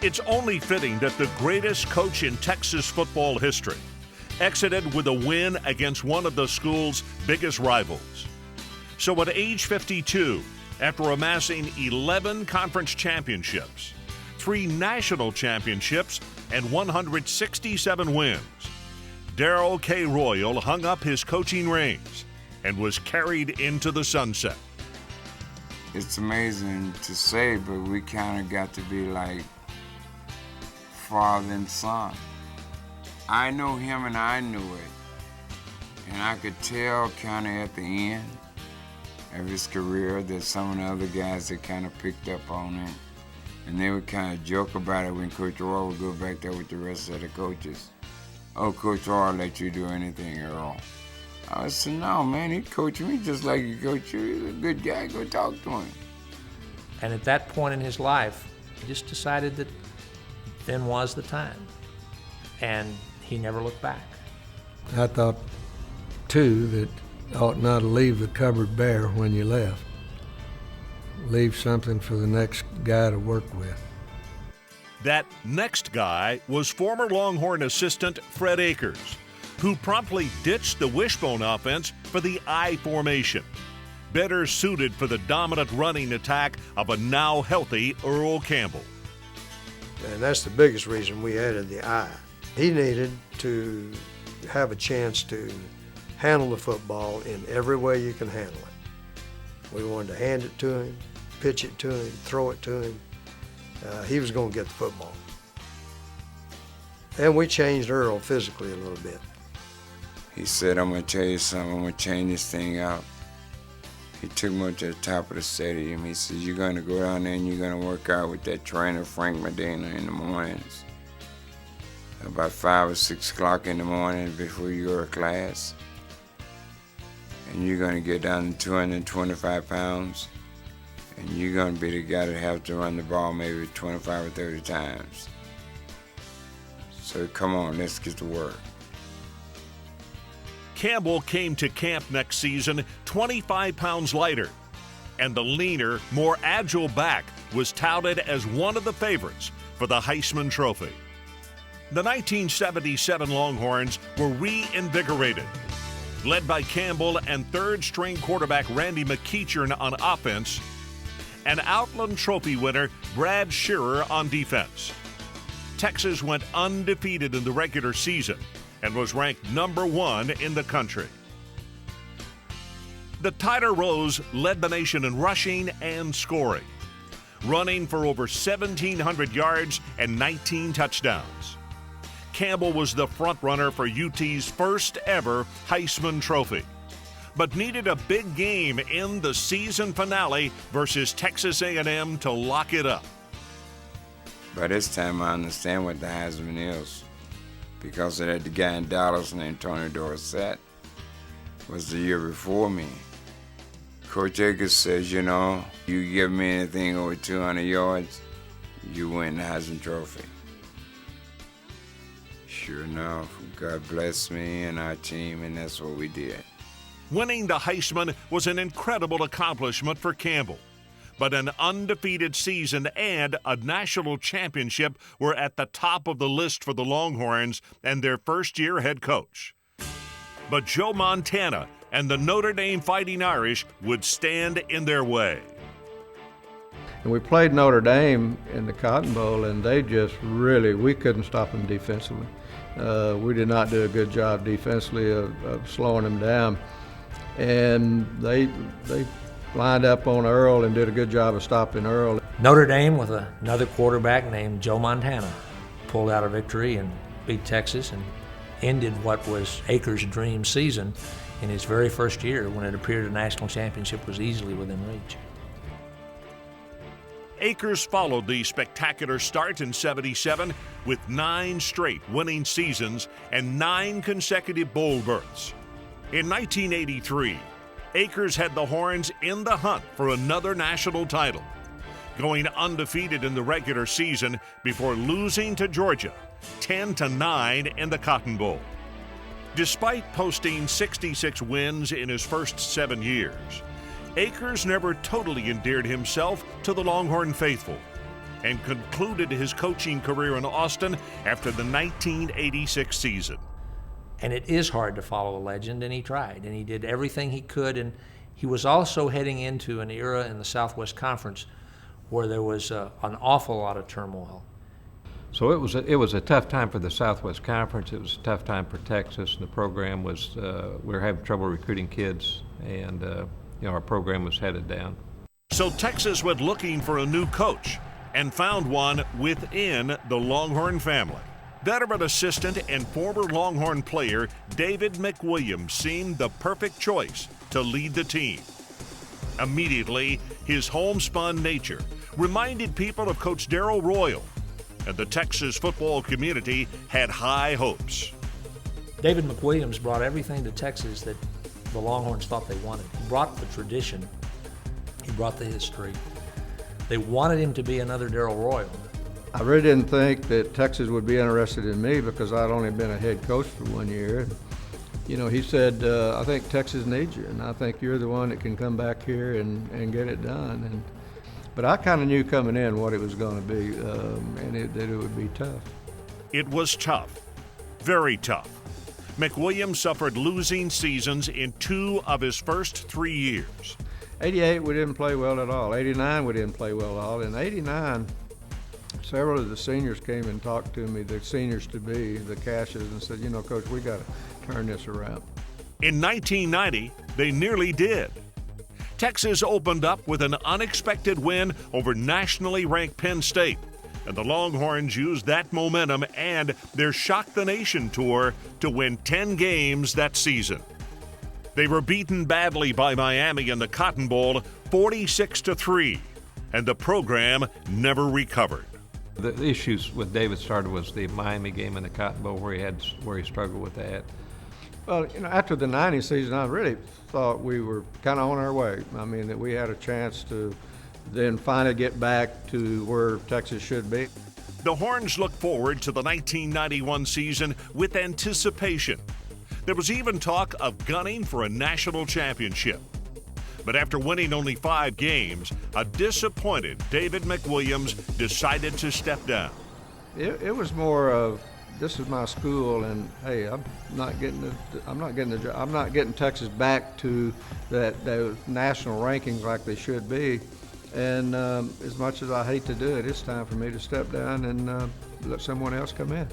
It's only fitting that the greatest coach in Texas football history exited with a win against one of the school's biggest rivals. So at age 52, after amassing 11 conference championships, 3 national championships, and 167 wins, Darrell K. Royal hung up his coaching reins and was carried into the sunset. It's amazing to say, but we kind of got to be like father and son. I know him and I knew it. And I could tell kind of at the end of his career that some of the other guys that kind of picked up on him. And they would kind of joke about it when Coach Roy would go back there with the rest of the coaches. Oh, Coach Roy let you do anything, Earl. I said, no, man, he coached me just like he coached you. He's a good guy. Go talk to him. And at that point in his life, he just decided that then was the time. And he never looked back. I thought, too, that ought not to leave the cupboard bare when you left. Leave something for the next guy to work with. That next guy was former Longhorn assistant Fred Akers, who promptly ditched the wishbone offense for the I formation, better suited for the dominant running attack of a now healthy Earl Campbell. And that's the biggest reason we added the I. He needed to have a chance to handle the football in every way you can handle it. We wanted to hand it to him, pitch it to him, throw it to him. He was going to get the football. And we changed Earl physically a little bit. He said, I'm going to tell you something, I'm going to change this thing out. He took me to the top of the stadium. He said, you're going to go down there and you're going to work out with that trainer, Frank Medina, in the mornings. About 5 or 6 o'clock in the morning before you go to class. And you're going to get down to 225 pounds. And you're going to be the guy that has to run the ball maybe 25 or 30 times. So come on, let's get to work. Campbell came to camp next season 25 pounds lighter, and the leaner, more agile back was touted as one of the favorites for the Heisman Trophy. The 1977 Longhorns were reinvigorated. Led by Campbell and third-string quarterback Randy McEachern on offense, and Outland Trophy winner Brad Shearer on defense. Texas went undefeated in the regular season and was ranked #1 in the country. The Tiger Rose led the nation in rushing and scoring, running for over 1,700 yards and 19 touchdowns. Campbell was the front-runner for UT's first ever Heisman Trophy, but needed a big game in the season finale versus Texas A&M to lock it up. By this time, I understand what the Heisman is, because of that the guy in Dallas named Tony Dorsett was the year before me. Coach Akers says, you know, you give me anything over 200 yards, you win the Heisman Trophy. Sure enough, God blessed me and our team, and that's what we did. Winning the Heisman was an incredible accomplishment for Campbell, but an undefeated season and a national championship were at the top of the list for the Longhorns and their first-year head coach. But Joe Montana and the Notre Dame Fighting Irish would stand in their way. And we played Notre Dame in the Cotton Bowl, and they just really, we couldn't stop them defensively. We did not do a good job defensively of slowing them down. And they lined up on Earl and did a good job of stopping Earl. Notre Dame, with another quarterback named Joe Montana, pulled out a victory and beat Texas and ended what was Akers' dream season in his very first year, when it appeared a national championship was easily within reach. Akers followed the spectacular start in '77 with 9 straight winning seasons and 9 consecutive bowl berths. In 1983, Akers had the Horns in the hunt for another national title, going undefeated in the regular season before losing to Georgia 10-9 in the Cotton Bowl. Despite posting 66 wins in his first 7 years, Akers never totally endeared himself to the Longhorn faithful and concluded his coaching career in Austin after the 1986 season. And it is hard to follow a legend, and he tried, and he did everything he could, and he was also heading into an era in the Southwest Conference where there was an awful lot of turmoil. So it was a tough time for the Southwest Conference. It was a tough time for Texas, and the program was, we were having trouble recruiting kids, and our program was headed down. So Texas went looking for a new coach and found one within the Longhorn family. Veteran assistant and former Longhorn player David McWilliams seemed the perfect choice to lead the team. Immediately, his homespun nature reminded people of Coach Darrell Royal, and the Texas football community had high hopes. David McWilliams brought everything to Texas that the Longhorns thought they wanted. He brought the tradition. He brought the history. They wanted him to be another Darrell Royal. I really didn't think that Texas would be interested in me because I'd only been a head coach for 1 year. You know, he said, I think Texas needs you, and I think you're the one that can come back here and get it done. But I kind of knew coming in what it was going to be, and that it would be tough. It was tough, very tough. McWilliams suffered losing seasons in 2 of his first 3 years. 88, we didn't play well at all. 89, we didn't play well at all. In 89, several of the seniors came and talked to me, the seniors-to-be, the Cashes, and said, you know, Coach, we got to turn this around. In 1990, they nearly did. Texas opened up with an unexpected win over nationally ranked Penn State, and the Longhorns used that momentum and their Shock the Nation tour to win 10 games that season. They were beaten badly by Miami in the Cotton Bowl 46-3, and the program never recovered. The issues with David started was the Miami game in the Cotton Bowl where he struggled with that. Well, you know, after the 90 season, I really thought we were kind of on our way. I mean, that we had a chance to then finally get back to where Texas should be. The Horns looked forward to the 1991 season with anticipation. There was even talk of gunning for a national championship. But after winning only 5 games, a disappointed David McWilliams decided to step down. It was more of, this is my school, and hey, I'm not getting Texas back to those national rankings like they should be. And as much as I hate to do it, it's time for me to step down and let someone else come in.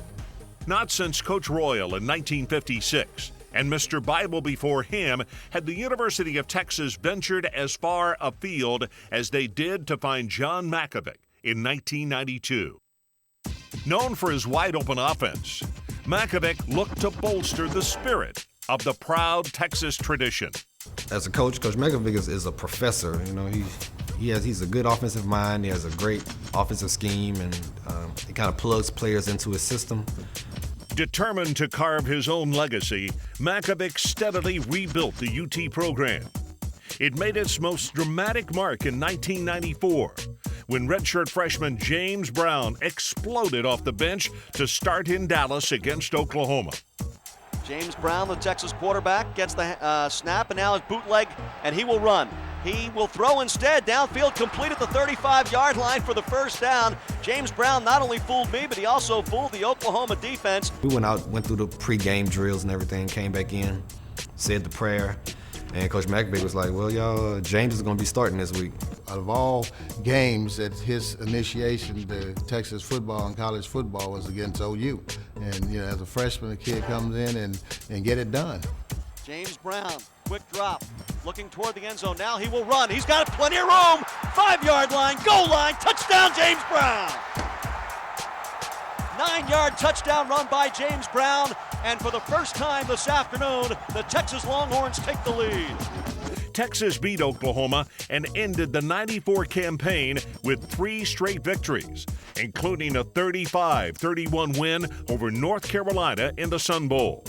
Not since Coach Royal in 1956 and Mr. Bible before him had the University of Texas ventured as far afield as they did to find John Mackovic in 1992. Known for his wide-open offense, Mackovic looked to bolster the spirit of the proud Texas tradition. As a coach, Coach Mackovic is a professor. You know, he's a good offensive mind. He has a great offensive scheme, and he kind of plugs players into his system. Determined to carve his own legacy, Mackovic steadily rebuilt the UT program. It made its most dramatic mark in 1994, when redshirt freshman James Brown exploded off the bench to start in Dallas against Oklahoma. James Brown, the Texas quarterback, gets the snap, and now it's bootleg, and he will run. He will throw instead, downfield, complete at the 35-yard line for the first down. James Brown not only fooled me, but he also fooled the Oklahoma defense. We went through the pre-game drills and everything, came back in, said the prayer, and Coach Mackovic was like, well, y'all, James is going to be starting this week. Out of all games at his initiation to Texas football and college football was against OU. And, you know, as a freshman, the kid comes in and get it done. James Brown, quick drop, looking toward the end zone. Now he will run. He's got plenty of room. 5-yard line, goal line, touchdown, James Brown. 9-yard touchdown run by James Brown. And for the first time this afternoon, the Texas Longhorns take the lead. Texas beat Oklahoma and ended the '94 campaign with 3 straight victories, including a 35-31 win over North Carolina in the Sun Bowl,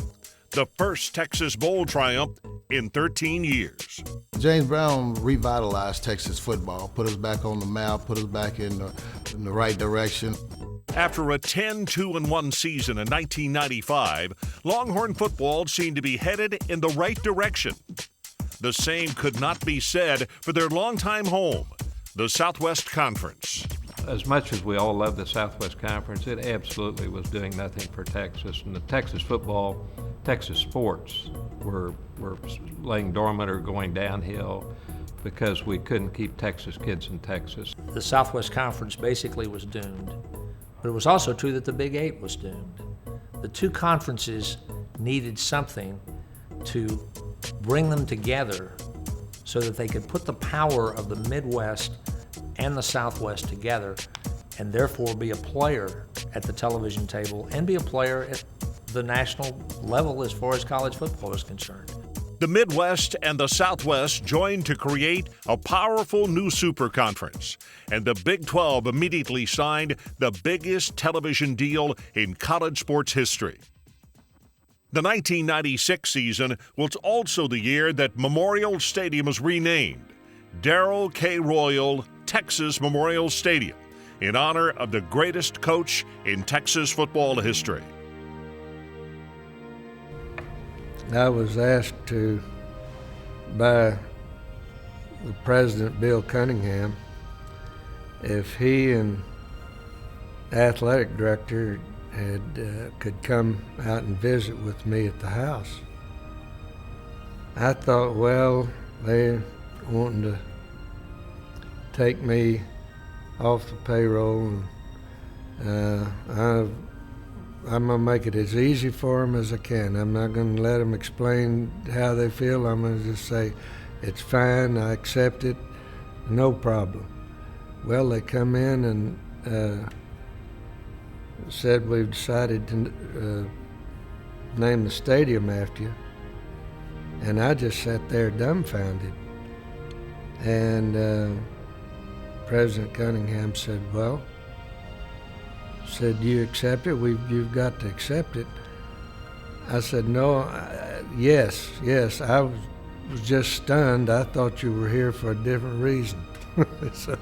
the first Texas Bowl triumph in 13 years. James Brown revitalized Texas football, put us back on the map, put us back in the right direction. After a 10-2-1 season in 1995, Longhorn football seemed to be headed in the right direction. The same could not be said for their longtime home, the Southwest Conference. As much as we all love the Southwest Conference, it absolutely was doing nothing for Texas. And the Texas football, Texas sports were laying dormant or going downhill because we couldn't keep Texas kids in Texas. The Southwest Conference basically was doomed. But it was also true that the Big Eight was doomed. The two conferences needed something to bring them together so that they could put the power of the Midwest and the Southwest together and therefore be a player at the television table and be a player at the national level as far as college football is concerned. The Midwest and the Southwest joined to create a powerful new super conference, and the Big 12 immediately signed the biggest television deal in college sports history. The 1996 season was also the year that Memorial Stadium was renamed Darrell K. Royal Texas Memorial Stadium in honor of the greatest coach in Texas football history. I was asked to, by the president, Bill Cunningham, if he and athletic director could come out and visit with me at the house. I thought, well, they're wanting to take me off the payroll, and I'm going to make it as easy for them as I can. I'm not going to let them explain how they feel. I'm going to just say, it's fine, I accept it, no problem. Well, they come in and said, we've decided to name the stadium after you. And I just sat there dumbfounded. And President Cunningham said, well, do you accept it? You've got to accept it. I said, no, yes, I was just stunned. I thought you were here for a different reason. So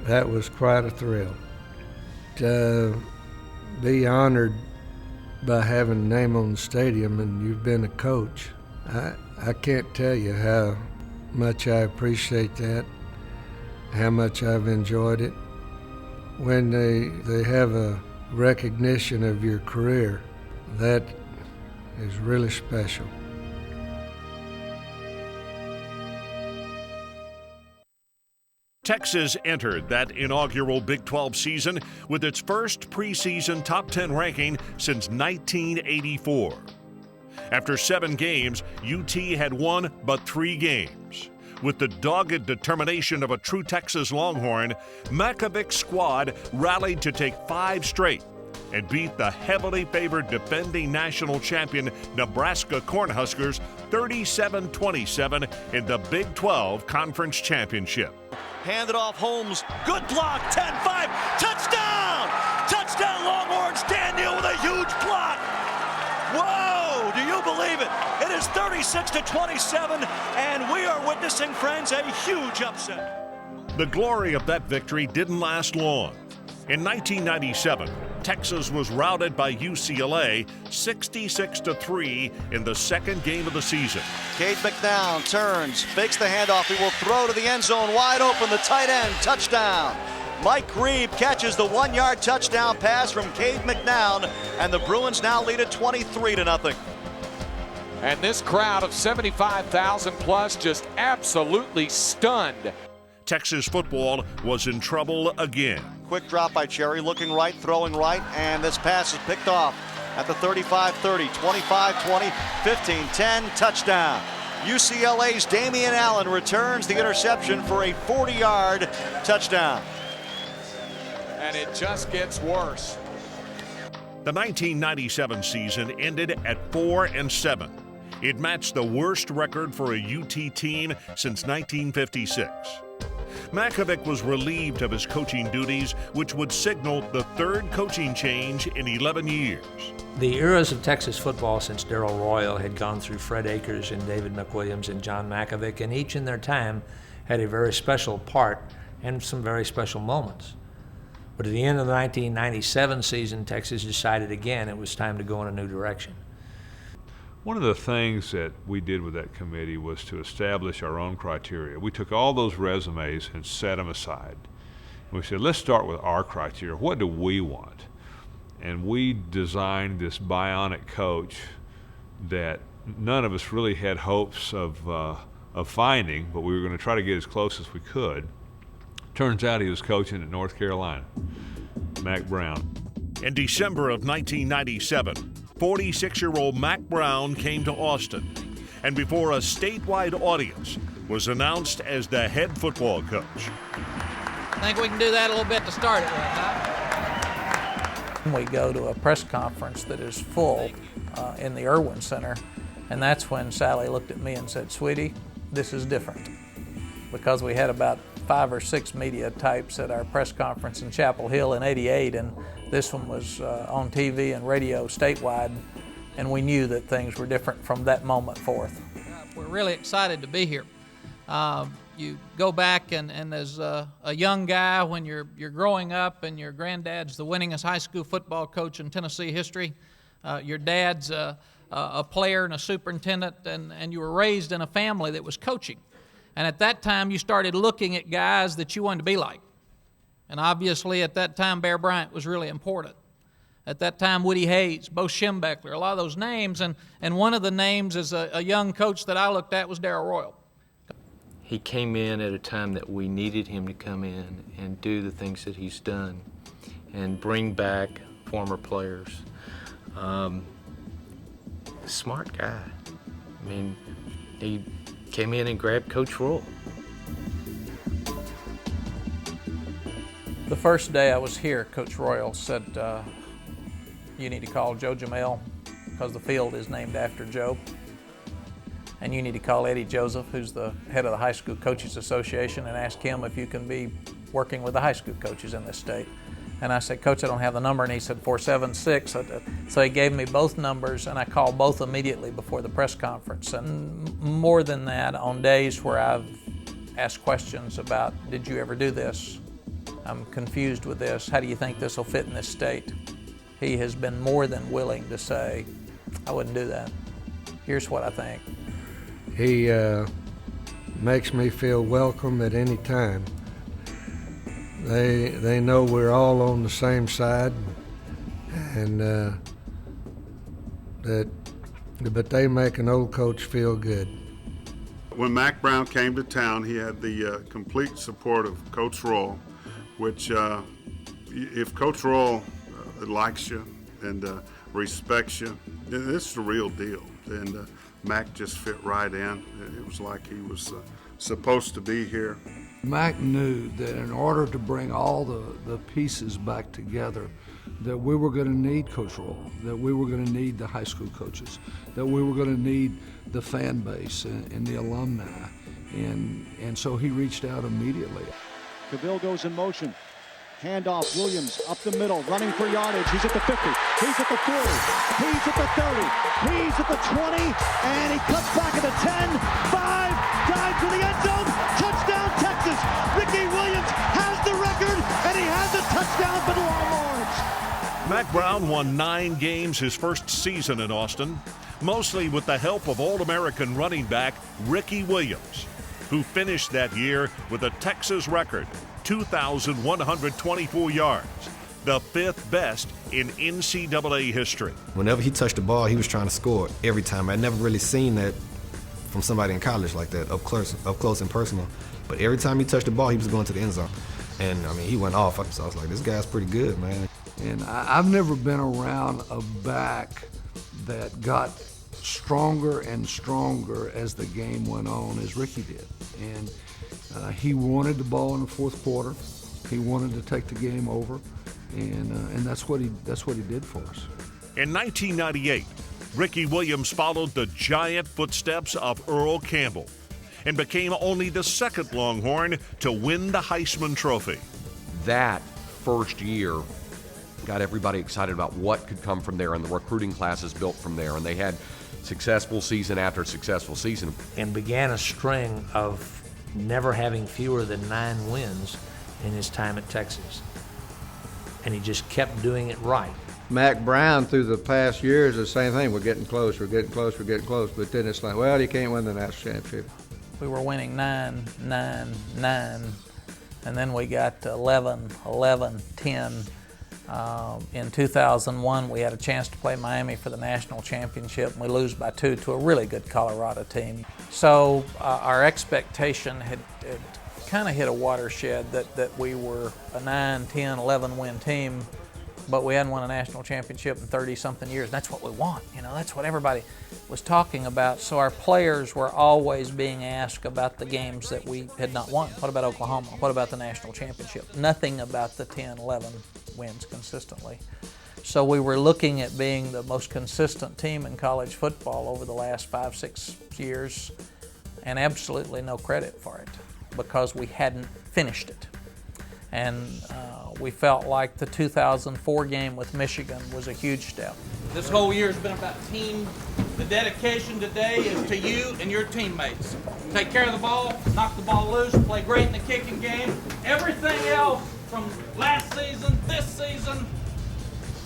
that was quite a thrill. To be honored by having a name on the stadium, and you've been a coach, I can't tell you how much I appreciate that, how much I've enjoyed it. When they have a recognition of your career, that is really special. Texas entered that inaugural Big 12 season with its first preseason top 10 ranking since 1984. After 7 games, UT had won but 3 games. With the dogged determination of a true Texas Longhorn, Mackovic's squad rallied to take 5 straight and beat the heavily favored defending national champion Nebraska Cornhuskers 37-27 in the Big 12 Conference Championship. Handed off Holmes. Good block. 10-5. Touchdown! Touchdown Longhorns. Daniel with a huge block. Whoa! Do you believe it? It is 36-27, and we are witnessing, friends, a huge upset. The glory of that victory didn't last long. In 1997, Texas was routed by UCLA 66-3 in the second game of the season. Cade McNown turns, fakes the handoff. He will throw to the end zone, wide open, the tight end, touchdown. Mike Reeb catches the 1-yard touchdown pass from Cade McNown, and the Bruins now lead at 23-0. And this crowd of 75,000 plus just absolutely stunned. Texas football was in trouble again. Quick drop by Cherry, looking right, throwing right, and this pass is picked off at the 35-30, 25-20, 15-10, touchdown. UCLA's Damian Allen returns the interception for a 40-yard touchdown. And it just gets worse. The 1997 season ended at 4-7. It matched the worst record for a UT team since 1956. Mackovic was relieved of his coaching duties, which would signal the 3rd coaching change in 11 years. The eras of Texas football since Darrell Royal had gone through Fred Akers and David McWilliams and John Mackovic, and each in their time had a very special part and some very special moments. But at the end of the 1997 season, Texas decided again it was time to go in a new direction. One of the things that we did with that committee was to establish our own criteria. We took all those resumes and set them aside. We said, let's start with our criteria. What do we want? And we designed this bionic coach that none of us really had hopes of finding, but we were going to try to get as close as we could. Turns out he was coaching at North Carolina, Mack Brown. In December of 1997, 46-year-old Mack Brown came to Austin, and before a statewide audience was announced as the head football coach. I think we can do that a little bit to start it with, huh? We go to a press conference that is full in the Irwin Center, and that's when Sally looked at me and said, "Sweetie, this is different." Because we had about 5 or 6 media types at our press conference in Chapel Hill in '88, and this one was on TV and radio statewide, and we knew that things were different from that moment forth. We're really excited to be here. You go back and as a young guy, when you're growing up and your granddad's the winningest high school football coach in Tennessee history, your dad's a player and a superintendent, and you were raised in a family that was coaching. And at that time, you started looking at guys that you wanted to be like. And obviously, at that time, Bear Bryant was really important. At that time, Woody Hayes, Bo Schembechler, a lot of those names. And one of the names as a young coach that I looked at was Darrell Royal. He came in at a time that we needed him to come in and do the things that he's done and bring back former players. Smart guy. I mean, he came in and grabbed Coach Royal. The first day I was here, Coach Royal said, you need to call Joe Jamel because the field is named after Joe. And you need to call Eddie Joseph, who's the head of the High School Coaches Association, and ask him if you can be working with the high school coaches in this state. And I said, Coach, I don't have the number. And he said, 476. So he gave me both numbers, and I called both immediately before the press conference. And more than that, on days where I've asked questions about, did you ever do this? I'm confused with this. How do you think this will fit in this state? He has been more than willing to say, I wouldn't do that. Here's what I think. He makes me feel welcome at any time. They know we're all on the same side, and but they make an old coach feel good. When Mack Brown came to town, he had the complete support of Coach Royal, which if Coach Royal likes you and respects you, it's the real deal. And Mack just fit right in. It was like he was supposed to be here. Mack knew that in order to bring all the pieces back together, that we were going to need Coach Royal, that we were going to need the high school coaches, that we were going to need the fan base and the alumni. And so he reached out immediately. Cavill goes in motion. Handoff, Williams up the middle, running for yardage. He's at the 50, he's at the 40, he's at the 30, he's at the 20, and he cuts back at the 10, 5, dives to the end zone, touchdown Texas. Ricky Williams has the record, and he has a touchdown for the Longhorns. Mack Brown won 9 games his first season in Austin, mostly with the help of All-American running back Ricky Williams, who finished that year with a Texas record, 2,124 yards, the 5th best in NCAA history. Whenever he touched the ball, he was trying to score every time. I'd never really seen that from somebody in college like that, up close and personal. But every time he touched the ball, he was going to the end zone. And, I mean, he went off. So I was like, this guy's pretty good, man. And I've never been around a back that got stronger and stronger as the game went on as Ricky did. And he wanted the ball in the fourth quarter. He wanted to take the game over, and that's what he did for us. In 1998, Ricky Williams followed the giant footsteps of Earl Campbell and became only the 2nd Longhorn to win the Heisman Trophy. That first year got everybody excited about what could come from there, and the recruiting classes built from there, and they had successful season after successful season. And began a string of never having fewer than 9 wins in his time at Texas. And he just kept doing it right. Mack Brown through the past years, the same thing. We're getting close, we're getting close, we're getting close. But then it's like, well, you can't win the national championship. We were winning 9, 9, 9, and then we got 11, 11, 10. In 2001, we had a chance to play Miami for the national championship, and we lose by 2 to a really good Colorado team. So our expectation had kind of hit a watershed that we were a 9, 10, 11 win team, but we hadn't won a national championship in 30-something years. That's what we want, that's what everybody was talking about. So our players were always being asked about the games that we had not won. What about Oklahoma? What about the national championship? Nothing about the 10, 11 wins consistently. So we were looking at being the most consistent team in college football over the last 5, 6 years, and absolutely no credit for it because we hadn't finished it. And we felt like the 2004 game with Michigan was a huge step. This whole year has been about team. The dedication today is to you and your teammates. Take care of the ball, knock the ball loose, play great in the kicking game. Everything else from last season, this season,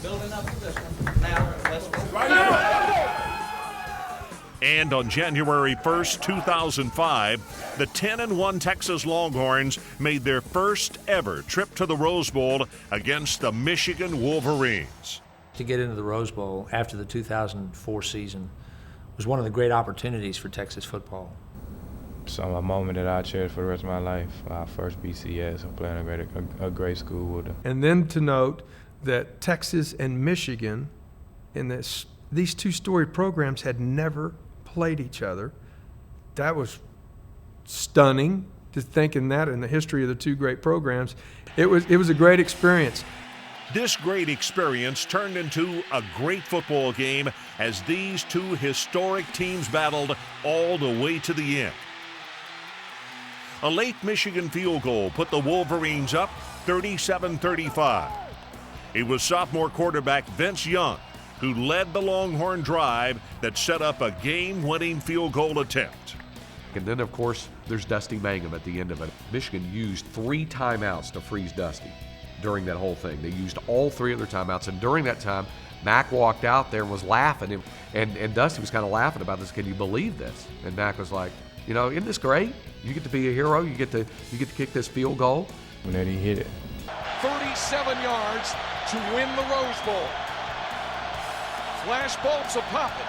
building up to this one. Now, let's go. And on January 1st, 2005, the 10-1 Texas Longhorns made their first ever trip to the Rose Bowl against the Michigan Wolverines. To get into the Rose Bowl after the 2004 season was one of the great opportunities for Texas football. So a moment that I cherish for the rest of my life. Our first BCS, I'm playing a great school with them. And then to note that Texas and Michigan in these 2 storied programs had never played each other. That was stunning to think in the history of the 2 great programs. It was a great experience. This great experience turned into a great football game as these 2 historic teams battled all the way to the end. A late Michigan field goal put the Wolverines up 37-35. It was sophomore quarterback Vince Young who led the Longhorn drive that set up a game-winning field goal attempt. And then, of course, there's Dusty Mangum at the end of it. Michigan used 3 timeouts to freeze Dusty. during that whole thing. They used all 3 of their timeouts, and during that time, Mac walked out there and was laughing, and Dusty was kind of laughing about this. Can you believe this? And Mac was like, you know, isn't this great? You get to be a hero. You get to kick this field goal. And then he hit it. 37 yards to win the Rose Bowl. Flash bulbs are popping.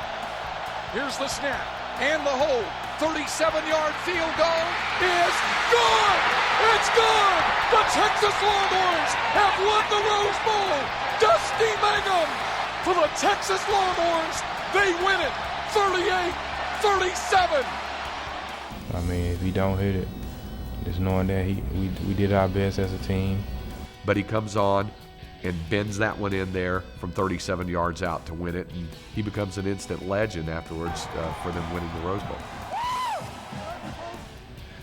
Here's the snap and the hold. 37-yard field goal is good! It's good! The Texas Longhorns have won the Rose Bowl! Dusty Mangum for the Texas Longhorns. They win it 38-37. I mean, if he don't hit it, just knowing that we did our best as a team. But he comes on and bends that one in there from 37 yards out to win it, and he becomes an instant legend afterwards for them winning the Rose Bowl.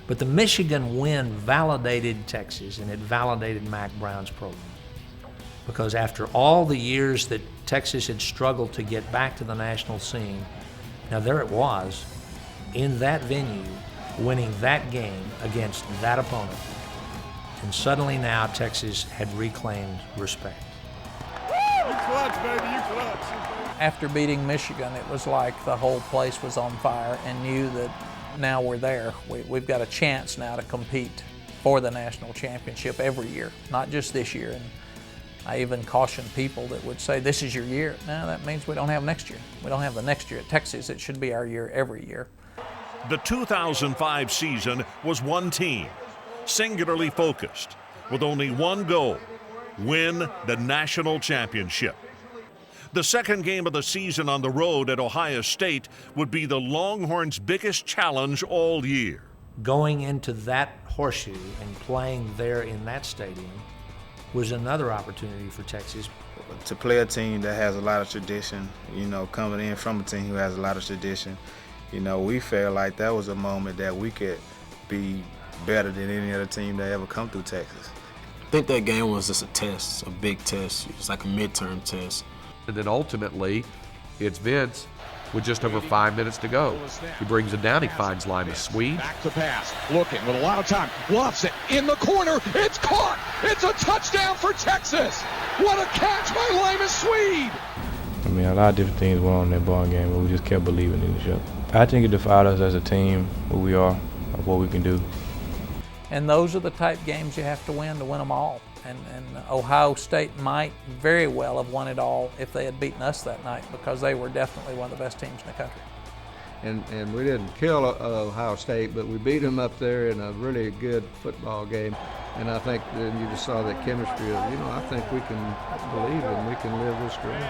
But the Michigan win validated Texas, and it validated Mack Brown's program. Because after all the years that Texas had struggled to get back to the national scene, now there it was, in that venue, winning that game against that opponent. And suddenly now Texas had reclaimed respect. You clutch, baby, you clutch. After beating Michigan, it was like the whole place was on fire and knew that now we're there. We've got a chance now to compete for the national championship every year, not just this year. And I even caution people that would say, this is your year. No, that means we don't have next year. We don't have the next year at Texas. It should be our year every year. The 2005 season was one team, singularly focused, with only one goal: win the national championship. The second game of the season on the road at Ohio State would be the Longhorns' biggest challenge all year. Going into that horseshoe and playing there in that stadium was another opportunity for Texas. To play a team that has a lot of tradition, you know, coming in from a team who has a lot of tradition, you know, we felt like that was a moment that we could be better than any other team that ever come through Texas. I think that game was just a test, a big test. It was like a midterm test. And then ultimately, it's Vince with just over 5 minutes to go. He brings it down, he finds Lima Swede. Back to pass, looking with a lot of time, bluffs it in the corner, it's caught! It's a touchdown for Texas! What a catch by Lima Swede! I mean, a lot of different things went on in that ball game, but we just kept believing in each other. I think it defined us as a team, who we are, of what we can do. And those are the type games you have to win them all. And Ohio State might very well have won it all if they had beaten us that night, because they were definitely one of the best teams in the country. And we didn't kill Ohio State, but we beat them up there in a really good football game. And I think then you just saw that chemistry of, you know, I think we can believe and we can live this dream.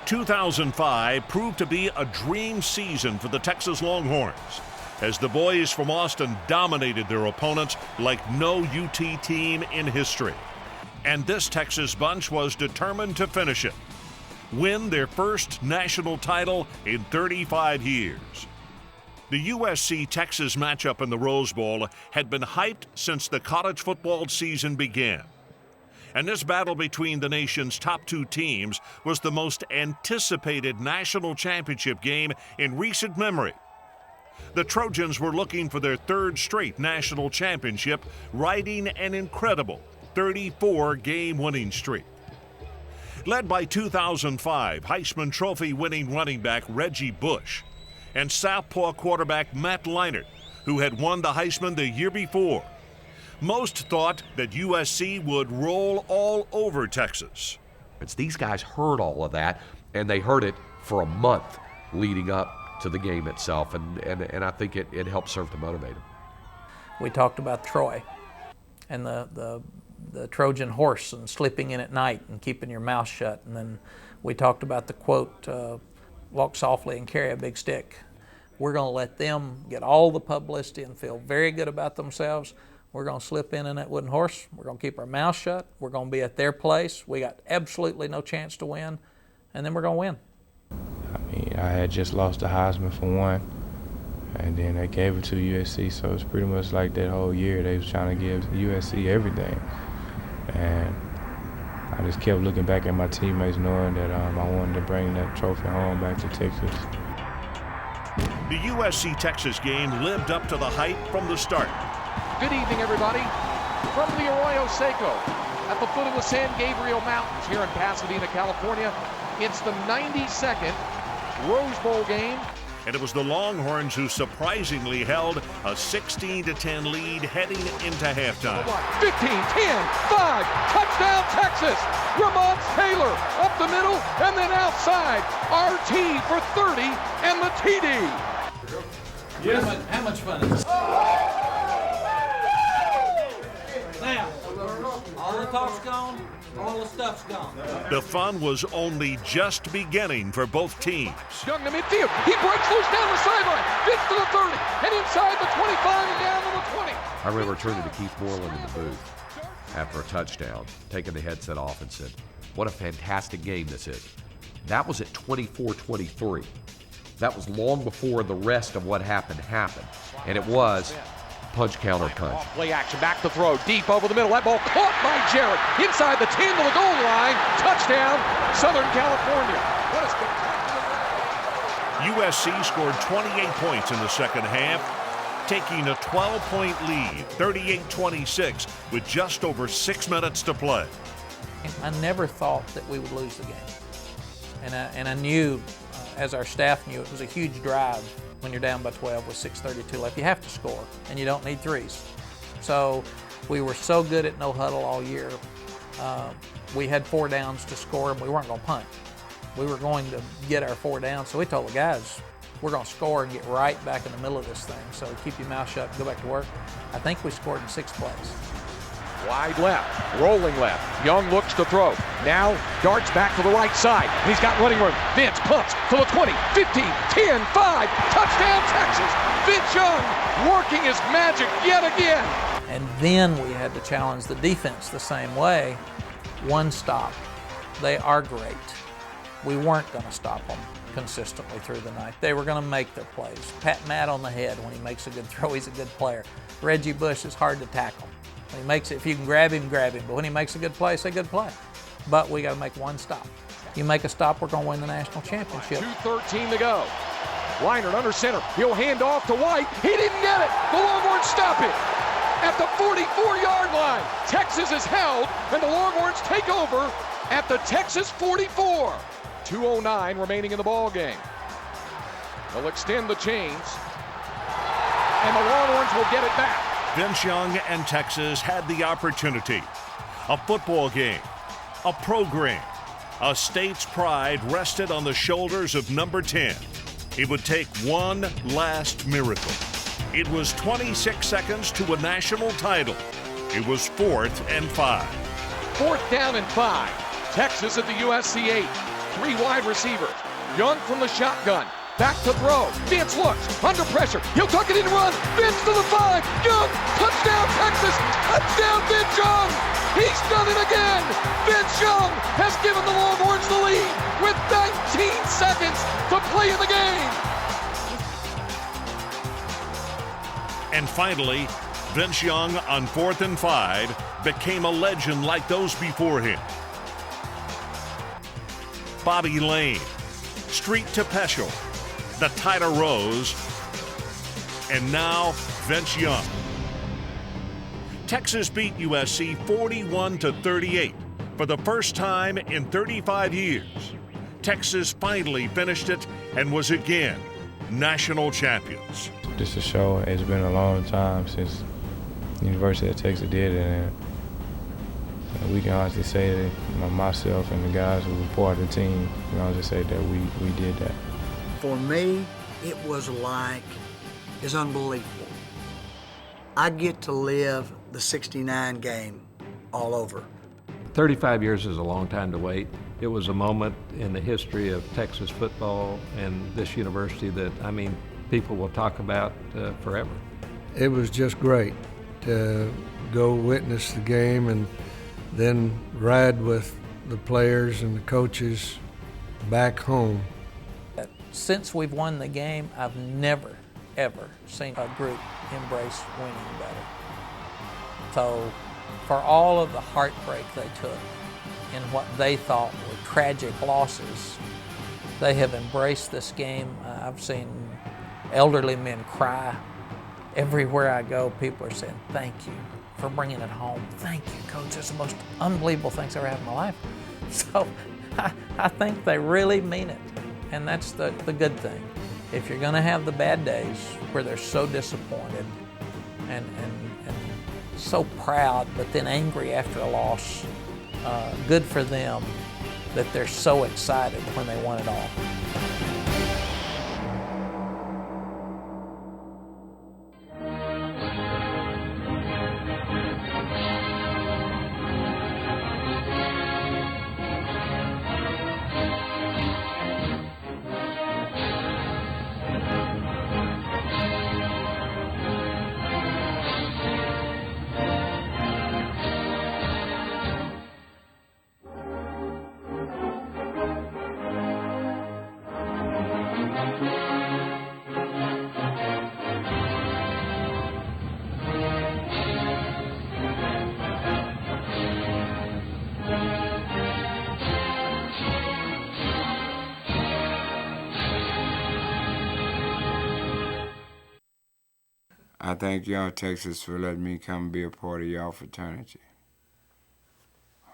2005 proved to be a dream season for the Texas Longhorns, as the boys from Austin dominated their opponents like no UT team in history. And this Texas bunch was determined to finish it, win their first national title in 35 years. The USC-Texas matchup in the Rose Bowl had been hyped since the college football season began. And this battle between the nation's top two teams was the most anticipated national championship game in recent memory. The Trojans were looking for their third straight national championship, riding an incredible 34-game winning streak. Led by 2005 Heisman Trophy winning running back Reggie Bush and Southpaw quarterback Matt Leinart, who had won the Heisman the year before, most thought that USC would roll all over Texas. These guys heard all of that, and they heard it for a month leading up to the game itself, and I think it helped serve to motivate them. We talked about Troy and the Trojan horse and sleeping in at night and keeping your mouth shut. And then we talked about the quote, walk softly and carry a big stick. We're going to let them get all the publicity and feel very good about themselves. We're going to slip in that wooden horse. We're going to keep our mouth shut. We're going to be at their place. We got absolutely no chance to win, and then we're going to win. I mean, I had just lost the Heisman for one, and then they gave it to USC, so it's pretty much like that whole year they was trying to give USC everything. And I just kept looking back at my teammates knowing that I wanted to bring that trophy home back to Texas. The USC-Texas game lived up to the hype from the start. Good evening, everybody. From the Arroyo Seco, at the foot of the San Gabriel Mountains here in Pasadena, California. It's the 92nd Rose Bowl game. And it was the Longhorns who surprisingly held a 16-10 lead heading into halftime. 15, 10, 5, touchdown Texas. Ramon Taylor up the middle and then outside. RT for 30 and the TD. Yes. How much fun is this? Now, all the talk's gone, all the stuff's gone. The fun was only just beginning for both teams. Young to midfield. He breaks loose down the sideline. Gets to the 30 and inside the 25 and down to the 20. I remember turning to Keith Moreland in the booth after a touchdown, taking the headset off and said, "What a fantastic game this is." That was at 24-23. That was long before the rest of what happened. And it was punch, counter, punch. Play action, back to throw, deep over the middle. That ball caught by Jarrett. Inside the 10 to the goal line. Touchdown, Southern California. What a spectacular. USC scored 28 points in the second half, taking a 12-point lead, 38-26, with just over 6 minutes to play. I never thought that we would lose the game. And I knew, as our staff knew, it was a huge drive when you're down by 12 with 6:32 left. You have to score, and you don't need threes. So we were so good at no huddle all year. We had 4 downs to score, and we weren't going to punt. We were going to get our 4 downs. So we told the guys, we're going to score and get right back in the middle of this thing. So keep your mouth shut and go back to work. I think we scored in 6 plays. Wide left, rolling left. Young looks to throw. Now darts back to the right side. He's got running room. Vince punts to the 20, 15, 10, 5. Touchdown Texas. Vince Young working his magic yet again. And then we had to challenge the defense the same way. One stop. They are great. We weren't going to stop them consistently through the night. They were going to make their plays. Pat Matt on the head when he makes a good throw, he's a good player. Reggie Bush is hard to tackle. When he makes it, if you can grab him, grab him. But when he makes a good play, say good play. But we got to make one stop. You make a stop, we're going to win the national championship. 2:13 to go. Leinart under center. He'll hand off to White. He didn't get it. The Longhorns stop it at the 44-yard line. Texas is held, and the Longhorns take over at the Texas 44. 2:09 remaining in the ball game. They'll extend the chains, and the Longhorns will get it back. Vince Young and Texas had the opportunity. A football game, a program, a state's pride rested on the shoulders of number 10. It would take one last miracle. It was 26 seconds to a national title. It was 4th and 5. 4th down and 5. Texas at the USC 8. 3 wide receivers. Young from the shotgun. Back to throw. Vince looks under pressure. He'll tuck it in and run. Vince to the 5. Young. Touchdown Texas. Touchdown Vince Young. He's done it again. Vince Young has given the Longhorns the lead with 19 seconds to play in the game. And finally, Vince Young on 4th and 5 became a legend like those before him. Bobby Lane, Street to Peschel, the title rose, and now Vince Young. Texas beat USC 41-38 for the first time in 35 years. Texas finally finished it and was again national champions. Just to show it's been a long time since the University of Texas did it, and we can honestly say that myself and the guys who were part of the team, we can honestly say that we did that. For me, it was unbelievable. I get to live the '69 game all over. 35 years is a long time to wait. It was a moment in the history of Texas football and this university that, people will talk about forever. It was just great to go witness the game and then ride with the players and the coaches back home. Since we've won the game, I've never, ever seen a group embrace winning better. So for all of the heartbreak they took in what they thought were tragic losses, they have embraced this game. I've seen elderly men cry. Everywhere I go, people are saying, thank you for bringing it home. Thank you, Coach. That's the most unbelievable things I ever had in my life. So I think they really mean it, and that's the good thing. If you're going to have the bad days where they're so disappointed and so proud, but then angry after a loss, good for them that they're so excited when they won it all. I thank y'all, Texas, for letting me come be a part of y'all fraternity.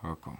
Welcome.